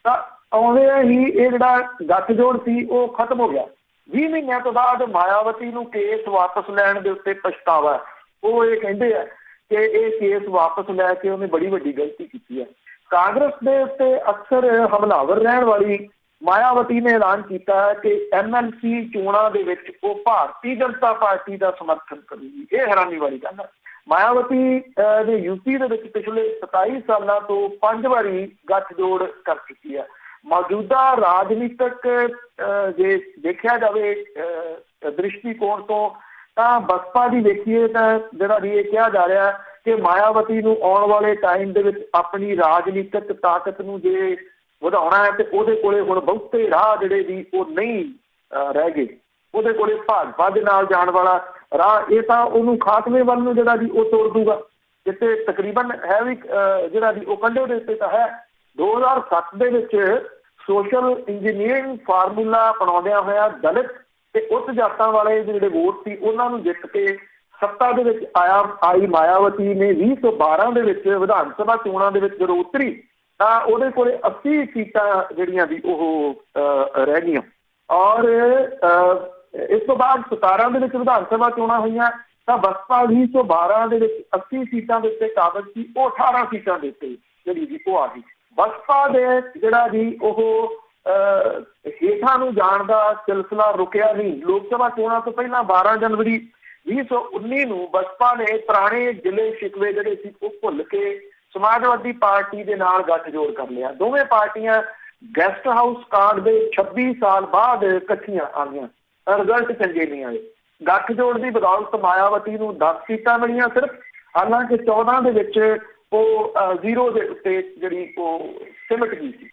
ਤਾਂ ਆਉਂਦੇ ਹੀ ਇਹ ਜਿਹੜਾ ਗੱਠਜੋੜ ਸੀ ਉਹ ਖਤਮ ਹੋ ਗਿਆ। 20 ਮਹੀਨਿਆਂ ਤੋਂ ਬਾਅਦ ਮਾਇਆਵਤੀ ਨੂੰ ਕੇਸ ਵਾਪਸ ਲੈਣ ਦੇ ਉੱਤੇ ਪਛਤਾਵਾ। ਉਹ ਇਹ ਕਹਿੰਦੇ ਆ ਕਿ ਇਹ ਕੇਸ ਵਾਪਸ ਲੈ ਕੇ ਉਹਨੇ ਬੜੀ ਵੱਡੀ ਗਲਤੀ ਕੀਤੀ ਹੈ। ਕਾਂਗਰਸ ਦੇ ਉੱਤੇ ਅਕਸਰ ਹਮਲਾਵਰ ਰਹਿਣ ਵਾਲੀ ਮਾਇਆਵਤੀ ਨੇ ਐਲਾਨ ਕੀਤਾ ਕਿ MLC ਚੋਣਾਂ ਦੇ ਵਿੱਚ ਉਹ ਭਾਰਤੀ ਜਨਤਾ ਪਾਰਟੀ ਦਾ ਸਮਰਥਨ ਕਰੂਗੀ। ਇਹ ਹੈਰਾਨੀ ਵਾਲੀ ਗੱਲ ਹੈ। ਮਾਇਆਵਤੀ ਨੇ ਯੂਪੀ ਦੇ ਵਿੱਚ ਪਿਛਲੇ 27 ਸਾਲਾਂ ਤੋਂ 5 ਵਾਰੀ ਗੱਠਜੋੜ ਕਰ ਚੁੱਕੀ ਹੈ। ਮੌਜੂਦਾ ਰਾਜਨੀਤਿਕ ਜੇ ਦੇਖਿਆ ਜਾਵੇ ਦ੍ਰਿਸ਼ਟੀਕੋਣ ਤੋਂ, ਤਾਂ ਬਸਪਾ ਦੀ ਦੇਖੀਏ ਤਾਂ ਜਿਹੜਾ ਵੀ ਇਹ ਕਿਹਾ ਜਾ ਰਿਹਾ ਕਿ ਮਾਇਆਵਤੀ ਨੂੰ ਆਉਣ ਵਾਲੇ ਟਾਈਮ ਦੇ ਵਿੱਚ ਆਪਣੀ ਰਾਜਨੀਤਿਕ ਤਾਕਤ ਨੂੰ ਜੇ ਵਧਾਉਣਾ ਹੈ ਤੇ ਉਹਦੇ ਕੋਲੇ ਹੁਣ ਬਹੁਤੇ ਰਾਹ ਜਿਹੜੇ ਵੀ ਉਹ ਨਹੀਂ ਰਹਿ ਗਏ। ਉਹਦੇ ਕੋਲੇ ਭਾਜਪਾ ਦੇ ਨਾਲ ਜਾਣ ਵਾਲਾ ਰਾਹ ਇਹ ਤਾਂ ਉਹਨੂੰ ਖਾਤਮੇ ਵੱਲ ਨੂੰ ਜਿਹੜਾ ਵੀ ਉਹ ਤੋੜ ਦੂਗਾ। ਜਿੱਥੇ ਤਕਰੀਬਨ ਹੈ ਵੀ ਜਿਹੜਾ ਵੀ ਉਹ ਕੰਢੇ ਦੇ ਉੱਤੇ ਤਾਂ ਹੈ। 2007 ਦੇ ਵਿੱਚ ਸੋਸ਼ਲ ਇੰਜੀਨੀਅਰਿੰਗ ਫਾਰਮੂਲਾ ਅਪਣਾਉਂਦਿਆਂ ਹੋਇਆ ਦਲਿਤ ਤੇ ਉੱਚ ਜਾਤਾਂ ਵਾਲੇ ਜਿਹੜੇ ਵੋਟ ਸੀ ਉਹਨਾਂ ਨੂੰ ਜਿੱਤ ਕੇ ਸੱਤਾ ਦੇ ਵਿੱਚ ਆਈ ਮਾਇਆਵਤੀ ਨੇ 2012 ਦੇ ਵਿੱਚ ਵਿਧਾਨ ਸਭਾ ਚੋਣਾਂ ਦੇ ਵਿੱਚ ਜਦੋਂ ਉਤਰੀ ਤਾਂ ਉਹਦੇ ਕੋਲੇ 80 ਸੀਟਾਂ ਜਿਹੜੀਆਂ ਵੀ ਉਹ ਰਹਿ ਗਈਆਂ। ਔਰ ਇਸ ਤੋਂ ਬਾਅਦ 17 ਦੇ ਵਿੱਚ ਵਿਧਾਨ ਸਭਾ ਚੋਣਾਂ ਹੋਈਆਂ ਤਾਂ ਬਸਪਾ 2012 ਦੇ ਵਿੱਚ 80 ਸੀਟਾਂ ਦੇ ਉੱਤੇ ਕਾਬਜ਼ ਸੀ, ਉਹ 18 ਸੀਟਾਂ ਦੇ ਉੱਤੇ ਜਿਹੜੀ ਜੀ ਉਹ ਆ ਗਈ। ਬਸਪਾ ਦੇ ਜਿਹੜਾ ਜੀ ਉਹ ਹੇਠਾਂ ਨੂੰ ਜਾਣ ਦਾ ਸਿਲਸਿਲਾ ਰੁਕਿਆ ਨਹੀਂ। ਲੋਕ ਸਭਾ ਚੋਣਾਂ ਤੋਂ ਪਹਿਲਾਂ 12 ਜਨਵਰੀ 2019 ਨੂੰ ਬਸਪਾ ਨੇ ਪੁਰਾਣੇ ਜ਼ਿਲ੍ਹੇ ਸ਼ਿਕਵੇ ਜਿਹੜੇ ਸੀ ਉਹ ਭੁੱਲ ਕੇ ਸਮਾਜਵਾਦੀ ਪਾਰਟੀ ਦੇ ਨਾਲ ਗੱਠਜੋੜ ਕਰ ਲਿਆ। ਦੋਵੇਂ ਪਾਰਟੀਆਂ ਗੈਸਟ ਹਾਊਸ ਕਾਂਡ ਦੇ 26 ਸਾਲ ਬਾਅਦ ਇਕੱਠੀਆਂ ਆ ਗਈਆਂ। ਰਿਜ਼ਲਟ ਚੰਗੇ ਨਹੀਂ ਆਏ। ਗੱਠਜੋੜ ਦੀ ਬਦੌਲਤ ਮਾਇਆਵਤੀ ਨੂੰ 10 ਸੀਟਾਂ ਮਿਲੀਆਂ ਸਿਰਫ, ਹਾਲਾਂਕਿ 14 ਦੇ ਵਿੱਚ ਉਹ ਜ਼ੀਰੋ ਦੇ ਉੱਤੇ ਜਿਹੜੀ ਉਹ ਸਿਮਟ ਗਈ ਸੀ।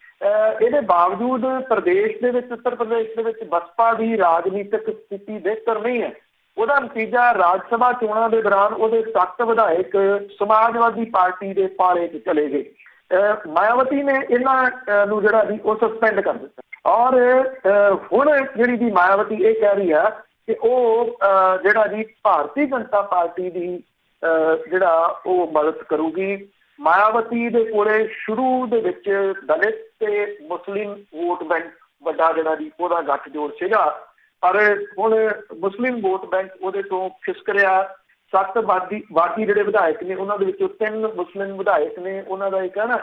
ਇਹਦੇ ਬਾਵਜੂਦ ਪ੍ਰਦੇਸ਼ ਦੇ ਵਿੱਚ, ਉੱਤਰ ਪ੍ਰਦੇਸ਼ ਦੇ ਵਿੱਚ ਬਸਪਾ ਦੀ ਰਾਜਨੀਤਿਕ ਸਥਿਤੀ ਬਿਹਤਰ ਨਹੀਂ ਹੈ। ਉਹਦਾ ਨਤੀਜਾ ਰਾਜ ਸਭਾ ਚੋਣਾਂ ਦੇ ਦੌਰਾਨ ਉਹਦੇ 7 ਵਿਧਾਇਕ ਸਮਾਜਵਾਦੀ ਪਾਰਟੀ ਦੇ ਪਾਲੇ 'ਚ ਚਲੇ ਗਏ। ਮਾਇਆਵਤੀ ਨੇ ਇਹਨਾਂ ਨੂੰ ਜਿਹੜਾ ਵੀ ਉਹ ਸਸਪੈਂਡ ਕਰ ਦਿੱਤਾ। ਔਰ ਹੁਣ ਜਿਹੜੀ ਦੀ ਮਾਇਆਵਤੀ ਇਹ ਕਹਿ ਰਹੀ ਆ ਕਿ ਉਹ ਜਿਹੜਾ ਜੀ ਭਾਰਤੀ ਜਨਤਾ ਪਾਰਟੀ ਦੀ ਜਿਹੜਾ ਉਹ ਮਦਦ ਕਰੂਗੀ। ਮਾਇਆਵਤੀ ਦੇ ਕੋਲੇ ਸ਼ੁਰੂ ਦੇ ਵਿੱਚ ਦਲਿਤ ਤੇ ਮੁਸਲਿਮ ਵੋਟ ਬੈਂਕ ਵੱਡਾ ਜਿਹੜਾ ਜੀ ਉਹਦਾ ਗੱਠਜੋੜ ਸੀਗਾ, ਪਰ ਹੁਣ ਮੁਸਲਿਮ ਵੋਟ ਬੈਂਕ ਉਹਦੇ ਤੋਂ ਖਿਸਕ ਰਿਹਾ। 7 ਬਾਕੀ ਜਿਹੜੇ ਵਿਧਾਇਕ ਨੇ ਉਹਨਾਂ ਦੇ ਵਿੱਚੋਂ 3 ਮੁਸਲਿਮ ਵਿਧਾਇਕ ਨੇ। ਉਹਨਾਂ ਦਾ ਇਹ ਕਹਿਣਾ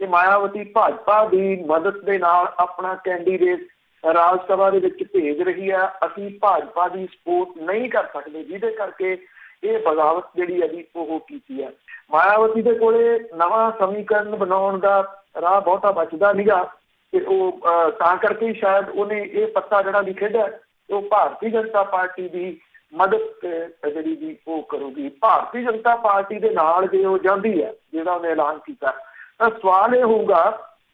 ਕਿ ਮਾਇਆਵਤੀ ਭਾਜਪਾ ਦੀ ਮਦਦ ਦੇ ਨਾਲ ਆਪਣਾ ਕੈਂਡੀਡੇਟ ਰਾਜ ਸਭਾ ਦੇ ਵਿੱਚ ਭੇਜ ਰਹੀ ਹੈ। ਅਸੀਂ ਭਾਜਪਾ ਦੀ ਸਪੋਰਟ ਨਹੀਂ ਕਰ ਸਕਦੇ, ਜਿਹਦੇ ਕਰਕੇ ਇਹ ਬਗਾਵਤ ਜਿਹੜੀ ਹੈ ਜੀ ਉਹ ਕੀਤੀ ਹੈ। ਮਾਇਆਵਤੀ ਦੇ ਕੋਲੇ ਨਵਾਂ ਸਮੀਕਰਨ ਬਣਾਉਣ ਦਾ ਰਾਹ ਬਹੁਤਾ ਬਚਦਾ ਨੀਗਾ ਤੇ ਉਹ ਤਾਂ ਕਰਕੇ ਸ਼ਾਇਦ ਉਹਨੇ ਇਹ ਪੱਤਾ ਜਿਹੜਾ ਵੀ ਖੇਡਿਆ ਉਹ ਭਾਰਤੀ ਜਨਤਾ ਪਾਰਟੀ ਦੀ ਮਦਦ ਜਿਹੜੀ ਜੀ ਉਹ ਕਰੂਗੀ। ਭਾਰਤੀ ਜਨਤਾ ਪਾਰਟੀ ਦੇ ਨਾਲ ਜੇ ਉਹ ਜਾਂਦੀ ਹੈ, ਜਿਹੜਾ ਉਹਨੇ ਐਲਾਨ ਕੀਤਾ, ਤਾਂ ਸਵਾਲ ਇਹ ਹੋਊਗਾ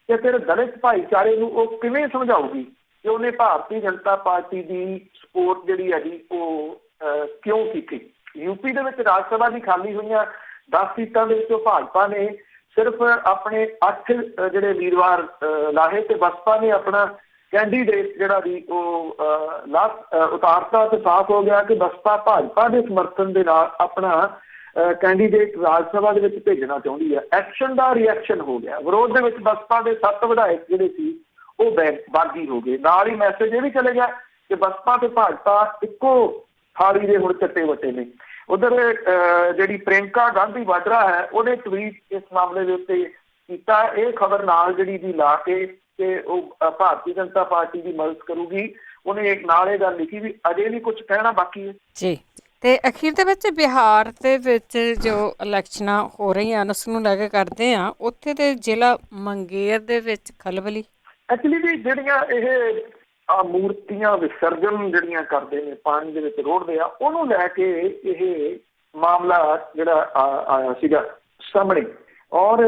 ਕਿ ਫਿਰ ਦਲਿਤ ਭਾਈਚਾਰੇ ਨੂੰ ਉਹ ਕਿਵੇਂ ਸਮਝਾਊਗੀ ਕਿ ਉਹਨੇ ਭਾਰਤੀ ਜਨਤਾ ਪਾਰਟੀ ਦੀ ਸਪੋਰਟ ਜਿਹੜੀ ਹੈ ਜੀ ਉਹ ਕਿਉਂ ਕੀਤੀ। ਯੂਪੀ ਦੇ ਵਿੱਚ ਰਾਜ ਸਭਾ ਦੀ ਖਾਲੀ ਹੋਈਆਂ 10 ਸੀਟਾਂ ਦੇ ਵਿੱਚੋਂ ਭਾਜਪਾ ਨੇ ਸਿਰਫ ਆਪਣੇ 8 ਜਿਹੜੇ ਉਮੀਦਵਾਰ ਲਾਹੇ ਤੇ ਬਸਪਾ ਨੇ ਆਪਣਾ ਕੈਂਡੀਡੇਟ ਜਿਹੜਾ ਵੀ ਉਹ ਉਤਾਰਤਾ ਤੇ ਸਾਫ਼ ਹੋ ਗਿਆ ਕਿ ਬਸਪਾ ਭਾਜਪਾ ਦੇ ਸਮਰਥਨ ਦੇ ਨਾਲ ਆਪਣਾ ਕੈਂਡੀਡੇਟ ਰਾਜ ਸਭਾ ਦੇ ਵਿੱਚ ਭੇਜਣਾ ਚਾਹੁੰਦੀ ਹੈ। ਐਕਸ਼ਨ ਦਾ ਰਿਐਕਸ਼ਨ ਹੋ ਗਿਆ। ਵਿਰੋਧ ਦੇ ਵਿੱਚ ਬਸਪਾ ਦੇ 7 ਵਿਧਾਇਕ ਜਿਹੜੇ ਸੀ ਉਹ ਬਾਗੀ ਹੋ ਗਏ। ਨਾਲ ਹੀ ਮੈਸੇਜ ਇਹ ਵੀ ਚਲੇ ਗਿਆ ਕਿ ਬਸਪਾ ਤੇ ਭਾਜਪਾ ਇੱਕੋ ਥਾਲੀ ਦੇ ਹੁਣ ਚੱਟੇ ਵੱਟੇ ਨੇ। ਉਧਰ ਜਿਹੜੀ ਪ੍ਰਿਯੰਕਾ ਗਾਂਧੀ ਵਾਡਰਾ ਹੈ, ਉਹਨੇ ਟਵੀਟ ਇਸ ਮਾਮਲੇ ਦੇ ਉੱਤੇ ਕੀਤਾ, ਇਹ ਖਬਰ ਨਾਲ ਜਿਹੜੀ ਦੀ ਲਾ ਕੇ ਕਿ ਉਹ ਭਾਰਤੀ ਜਨਤਾ ਪਾਰਟੀ ਦੀ ਮਦਦ ਕਰੂਗੀ। ਉਹਨੇ ਨਾਲ ਇਹ ਗੱਲ ਲਿਖੀ ਵੀ ਅਜੇ ਵੀ ਕੁਝ ਕਹਿਣਾ ਬਾਕੀ ਹੈ ਜੀ। ਤੇ ਅਖੀਰ ਦੇ ਵਿੱਚ ਬਿਹਾਰ ਦੇ ਵਿੱਚ ਜੋ ਇਲੈਕਸ਼ਨਾਂ ਹੋ ਰਹੀਆਂ ਉਸ ਨੂੰ ਲੈ ਕੇ ਕਰਦੇ ਆ, ਉੱਥੇ ਦੇ ਜ਼ਿਲ੍ਹਾ ਮੰਗੇਰ ਦੇ ਵਿੱਚ ਖਲਬਲੀ ਐਕਚੁਅਲੀ ਵੀ ਜਿਹੜੀਆਂ ਇਹ ਮੂਰਤੀਆਂ ਵਿਸਰਜਨ ਜਿਹੜੀਆਂ ਕਰਦੇ ਨੇ, ਪਾਣੀ ਦੇ ਵਿੱਚ ਰੋੜਦੇ ਆ, ਉਹਨੂੰ ਲੈ ਕੇ ਇਹ ਮਾਮਲਾ ਜਿਹੜਾ ਆਇਆ ਸੀਗਾ ਸਾਹਮਣੇ। ਔਰ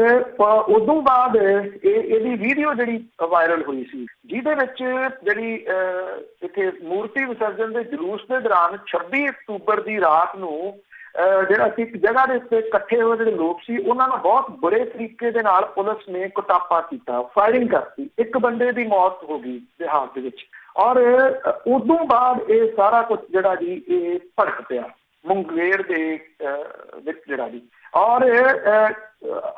ਉਦੋਂ ਬਾਅਦ ਇਹਦੀ ਵੀਡੀਓ ਜਿਹੜੀ ਵਾਇਰਲ ਹੋਈ ਸੀ, ਜਿਹਦੇ ਵਿੱਚ ਜਿਹੜੀ ਇੱਥੇ ਮੂਰਤੀ ਵਿਸਰਜਨ ਦੇ ਜਲੂਸ ਦੇ ਦੌਰਾਨ 26 ਅਕਤੂਬਰ ਦੀ ਰਾਤ ਨੂੰ ਜਿਹੜਾ ਸੀ ਇੱਕ ਜਗ੍ਹਾ ਦੇ ਉੱਤੇ ਇਕੱਠੇ ਹੋਏ ਜਿਹੜੇ ਲੋਕ ਸੀ, ਉਹਨਾਂ ਨਾਲ ਬਹੁਤ ਬੁਰੇ ਤਰੀਕੇ ਦੇ ਨਾਲ ਪੁਲਿਸ ਨੇ ਕੁਟਾਪਾ ਕੀਤਾ, ਫਾਇਰਿੰਗ ਕਰਤੀ। ਇੱਕ ਬੰਦੇ ਦੀ ਮੌਤ ਹੋ ਗਈ ਬਿਹਾਰ ਦੇ ਵਿੱਚ। ਔਰ ਉਦੋਂ ਬਾਅਦ ਇਹ ਸਾਰਾ ਕੁਝ ਜਿਹੜਾ ਜੀ ਇਹ ਭੜਕ ਪਿਆ ਮੁੰਗੇਰ ਦੇ ਵਿੱਚ ਜਿਹੜਾ ਜੀ। ਔਰ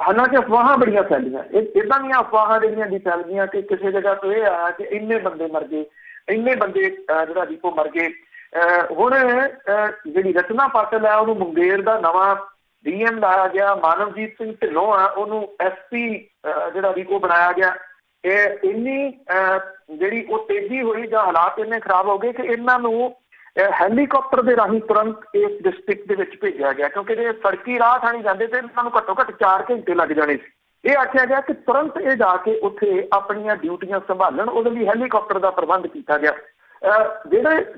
ਹਾਲਾਂਕਿ ਅਫਵਾਹਾਂ ਬੜੀਆਂ ਫੈਲੀਆਂ, ਇੱਦਾਂ ਦੀਆਂ ਅਫਵਾਹਾਂ ਜਿਹੜੀਆਂ ਜੀ ਫੈਲ ਗਈਆਂ ਕਿ ਕਿਸੇ ਜਗ੍ਹਾ ਤੋਂ ਇਹ ਆਇਆ ਕਿ ਇੰਨੇ ਬੰਦੇ ਮਰ ਗਏ, ਇੰਨੇ ਬੰਦੇ ਜਿਹੜਾ ਜੀ ਉਹ ਮਰ ਗਏ। ਹੁਣ ਜਿਹੜੀ ਰਚਨਾ ਪਾਟਿਲ ਹੈ ਉਹਨੂੰ ਮੁੰਗੇਰ ਦਾ ਨਵਾਂ DM ਲਾਇਆ ਗਿਆ। ਮਾਨਵਜੀਤ ਸਿੰਘ ਢਿੱਲੋਂ ਆ, ਉਹਨੂੰ SP ਜਿਹੜਾ ਵੀ ਉਹ ਬਣਾਇਆ ਗਿਆ। ਇਹ ਇੰਨੀ ਜਿਹੜੀ ਉਹ ਤੇਜ਼ੀ ਹੋਈ ਜਾਂ ਹਾਲਾਤ ਇੰਨੇ ਖਰਾਬ ਹੋ ਗਏ ਕਿ ਇਹਨਾਂ ਨੂੰ ਹੈਲੀਕਾਪਟਰ ਦੇ ਰਾਹੀਂ ਤੁਰੰਤ ਇਸ ਡਿਸਟ੍ਰਿਕਟ ਦੇ ਵਿੱਚ ਭੇਜਿਆ ਗਿਆ, ਕਿਉਂਕਿ ਜੇ ਸੜਕੀ ਰਾਹ ਥਾਣੀ ਜਾਂਦੇ ਤੇ ਇਹਨਾਂ ਨੂੰ ਘੱਟੋ ਘੱਟ 4 ਘੰਟੇ ਲੱਗ ਜਾਣੇ ਸੀ। ਇਹ ਆਖਿਆ ਗਿਆ ਕਿ ਤੁਰੰਤ ਇਹ ਜਾ ਕੇ ਉੱਥੇ ਆਪਣੀਆਂ ਡਿਊਟੀਆਂ ਸੰਭਾਲਣ, ਉਹਦੇ ਲਈ ਹੈਲੀਕਾਪਟਰ ਦਾ ਪ੍ਰਬੰਧ ਕੀਤਾ ਗਿਆ।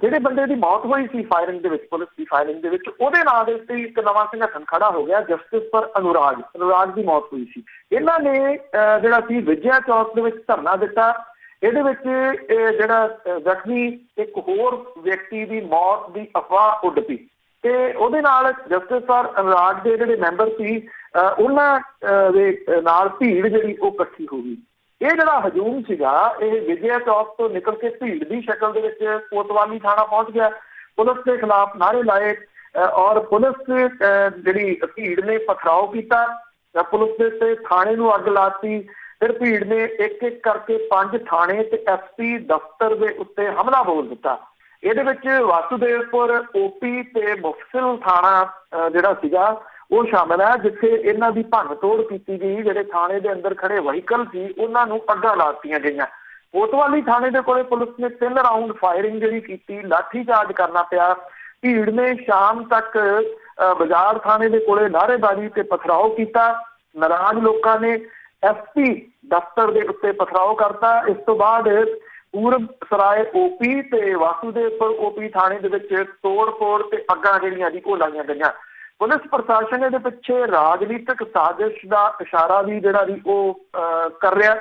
ਜਿਹੜੇ ਬੰਦੇ ਦੀ ਮੌਤ ਹੋਈ ਸੀ ਫਾਇਰਿੰਗ ਦੇ ਵਿੱਚ, ਪੁਲਿਸ ਦੀ ਫਾਇਰਿੰਗ ਦੇ ਵਿੱਚ, ਉਹਦੇ ਨਾਂ ਦੇ ਉੱਤੇ ਇੱਕ ਨਵਾਂ ਸੰਗਠਨ ਖੜਾ ਹੋ ਗਿਆ, ਜਸਟਿਸ ਫॉर ਅਨੁਰਾਗ ਦੀ ਮੌਤ ਹੋਈ ਸੀ। ਇਹਨਾਂ ਨੇ ਜਿਹੜਾ ਸੀ ਵਿਜਿਆ ਚੌਕ ਦੇ ਵਿੱਚ ਧਰਨਾ ਦਿੱਤਾ। ਇਹਦੇ ਵਿੱਚ ਜਿਹੜਾ ਜ਼ਖਮੀ ਇੱਕ ਹੋਰ ਵਿਅਕਤੀ ਦੀ ਮੌਤ ਦੀ ਅਫਵਾਹ ਉੱਡ ਪਈ ਤੇ ਉਹਦੇ ਨਾਲ ਜਸਟਿਸ ਫॉर ਅਨੁਰਾਗ ਦੇ ਜਿਹੜੇ ਮੈਂਬਰ ਸੀ ਉਹਨਾਂ ਦੇ ਨਾਲ ਭੀੜ ਜਿਹੜੀ ਉਹ ਇਕੱਠੀ ਹੋ ਗਈ। ਇਹ ਜਿਹੜਾ ਹਜੂਮ ਸੀਗਾ ਇਹ ਵਿਜੇ ਚੌਕ ਤੋਂ ਨਿਕਲ ਕੇ ਭੀੜ ਦੀ ਸ਼ਕਲ ਦੇ ਵਿੱਚ ਕੋਤਵਾਲੀ ਥਾਣਾ ਪਹੁੰਚ ਗਿਆ। ਪੁਲਿਸ ਦੇ ਖਿਲਾਫ ਨਾਅਰੇ ਲਾਏ ਔਰ ਪੁਲਿਸ ਜਿਹੜੀ ਭੀੜ ਨੇ ਪਥਰਾਓ ਕੀਤਾ, ਪੁਲਿਸ ਦੇ ਤੇ ਥਾਣੇ ਨੂੰ ਅੱਗ ਲਾਤੀ। ਫਿਰ ਭੀੜ ਨੇ ਇੱਕ ਇੱਕ ਕਰਕੇ 5 ਥਾਣੇ ਤੇ SP ਦਫ਼ਤਰ ਦੇ ਉੱਤੇ ਹਮਲਾ ਬੋਲ ਦਿੱਤਾ। ਇਹਦੇ ਵਿੱਚ ਵਾਸੂਦੇਵਪੁਰ, OP ਤੇ ਮੁਫਸਿਲ ਥਾਣਾ ਜਿਹੜਾ ਸੀਗਾ ਉਹ ਸ਼ਾਮਲ ਹੈ, ਜਿੱਥੇ ਇਹਨਾਂ ਦੀ ਭੰਨ ਤੋੜ ਕੀਤੀ ਗਈ। ਜਿਹੜੇ ਥਾਣੇ ਦੇ ਅੰਦਰ ਖੜੇ ਵਹੀਕਲ ਸੀ ਉਹਨਾਂ ਨੂੰ ਅੱਗਾਂ ਲਾਤੀਆਂ ਗਈਆਂ। ਕੋਤਵਾਲੀ ਥਾਣੇ ਦੇ ਕੋਲੇ ਪੁਲਿਸ ਨੇ 3 ਰਾਉਂਡ ਫਾਇਰਿੰਗ ਜਿਹੜੀ ਕੀਤੀ, ਲਾਠੀ ਚਾਰਜ ਕਰਨਾ ਪਿਆ। ਭੀੜ ਨੇ ਸ਼ਾਮ ਤੱਕ ਬਾਜ਼ਾਰ ਥਾਣੇ ਦੇ ਕੋਲੇ ਨਾਅਰੇਬਾਜ਼ੀ ਤੇ ਪਥਰਾਓ ਕੀਤਾ। ਨਾਰਾਜ਼ ਲੋਕਾਂ ਨੇ SP ਦਫ਼ਤਰ ਦੇ ਉੱਤੇ ਪਥਰਾਓ ਕਰਤਾ। ਇਸ ਤੋਂ ਬਾਅਦ ਪੂਰਬ ਸਰਾਏ OP ਤੇ ਵਾਸੂਦੇਵਪੁਰ OP ਥਾਣੇ ਦੇ ਵਿੱਚ ਤੋੜ-ਫੋੜ ਤੇ ਅੱਗਾਂ ਜਿਹੜੀਆਂ ਜੀ ਉਹ ਲਾਈਆਂ ਗਈਆਂ। ਪੁਲਿਸ ਪ੍ਰਸ਼ਾਸਨ ਇਹਦੇ ਪਿੱਛੇ ਰਾਜਨੀਤਿਕ ਸਾਜ਼ਿਸ਼ ਦਾ ਇਸ਼ਾਰਾ ਵੀ ਜਿਹੜਾ ਜੀ ਉਹ ਕਰ ਰਿਹਾ।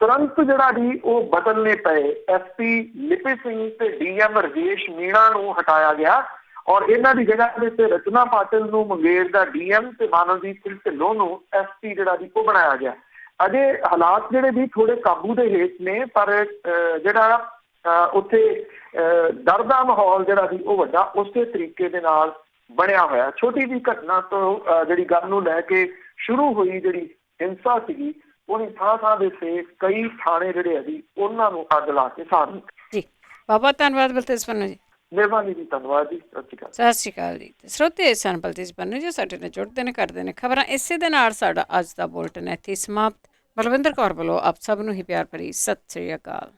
ਤੁਰੰਤ ਜਿਹੜਾ ਜੀ ਉਹ ਬਦਲਣੇ ਪਏ। SP ਲਿਪੀ ਸਿੰਘ ਤੇ DM ਰਜੇਸ਼ ਮੀਣਾ ਨੂੰ ਹਟਾਇਆ ਗਿਆ ਔਰ ਇਹਨਾਂ ਦੀ ਜਗ੍ਹਾ ਦੇ ਉੱਤੇ ਰਚਨਾ ਪਾਟਿਲ ਨੂੰ ਮੁੰਗੇਰ ਦਾ DM ਤੇ ਮਾਨਵਜੀਤ ਸਿੰਘ ਢਿੱਲੋਂ ਨੂੰ SP ਜਿਹੜਾ ਜੀ ਉਹ ਬਣਾਇਆ ਗਿਆ। ਅਜੇ ਹਾਲਾਤ ਜਿਹੜੇ ਵੀ ਥੋੜੇ ਕਾਬੂ ਦੇ ਹੇਠ ਨੇ, ਪਰ ਜਿਹੜਾ ਉੱਥੇ ਡਰ ਦਾ ਮਾਹੌਲ ਜਿਹੜਾ ਸੀ ਉਹ ਵੱਡਾ ਉਸੇ ਤਰੀਕੇ ਦੇ ਨਾਲ ਬਣਿਆ ਹੋਇਆ। ਛੋਟੀ ਜਿਹੀ ਘਟਨਾ ਤੋਂ ਜਿਹੜੀ ਗੱਲ ਨੂੰ ਲੈ ਕੇ ਸ਼ੁਰੂ ਹੋਈ ਜਿਹੜੀ ਹਿੰਸਾ ਸੀਗੀ, ਉਹਨੇ ਥਾਂ ਦੇ ਸੇ ਕਈ ਥਾਣੇ ਜਿਹੜੇ ਆ ਜੀ ਉਹਨਾਂ ਨੂੰ ਅੱਗ ਲਾ ਕੇ ਸਾੜ ਦਿੱਤੇ। ਜੀ ਬਹੁਤ ਧੰਨਵਾਦ ਬਲਤੇਜ ਪੰਨੂ ਜੀ। ਮਿਹਰਬਾਨੀ ਜੀ, ਧੰਨਵਾਦ ਜੀ, ਸਤਿ ਸ਼੍ਰੀ ਅਕਾਲ। ਸਤਿ ਸ਼੍ਰੀ ਅਕਾਲ ਜੀ। ਸਰੋਤੇ ਸਨ ਬਲਤੇਜ ਪੰਨੂ ਜੀ ਸਾਡੇ ਨਾਲ ਜੁੜਦੇ ਨੇ, ਕਰਦੇ ਨੇ ਖਬਰਾਂ। ਇਸੇ ਦੇ ਨਾਲ ਸਾਡਾ ਅੱਜ ਦਾ ਬੁਲਟਨ ਇੱਥੇ ਸਮਾਪਤ। ਬਲਵਿੰਦਰ ਕੌਰ ਵੱਲੋਂ ਆਪ ਸਭ ਨੂੰ ਹੀ ਪਿਆਰ ਭਰੀ ਸਤਿ ਸ਼੍ਰੀ ਅਕਾਲ।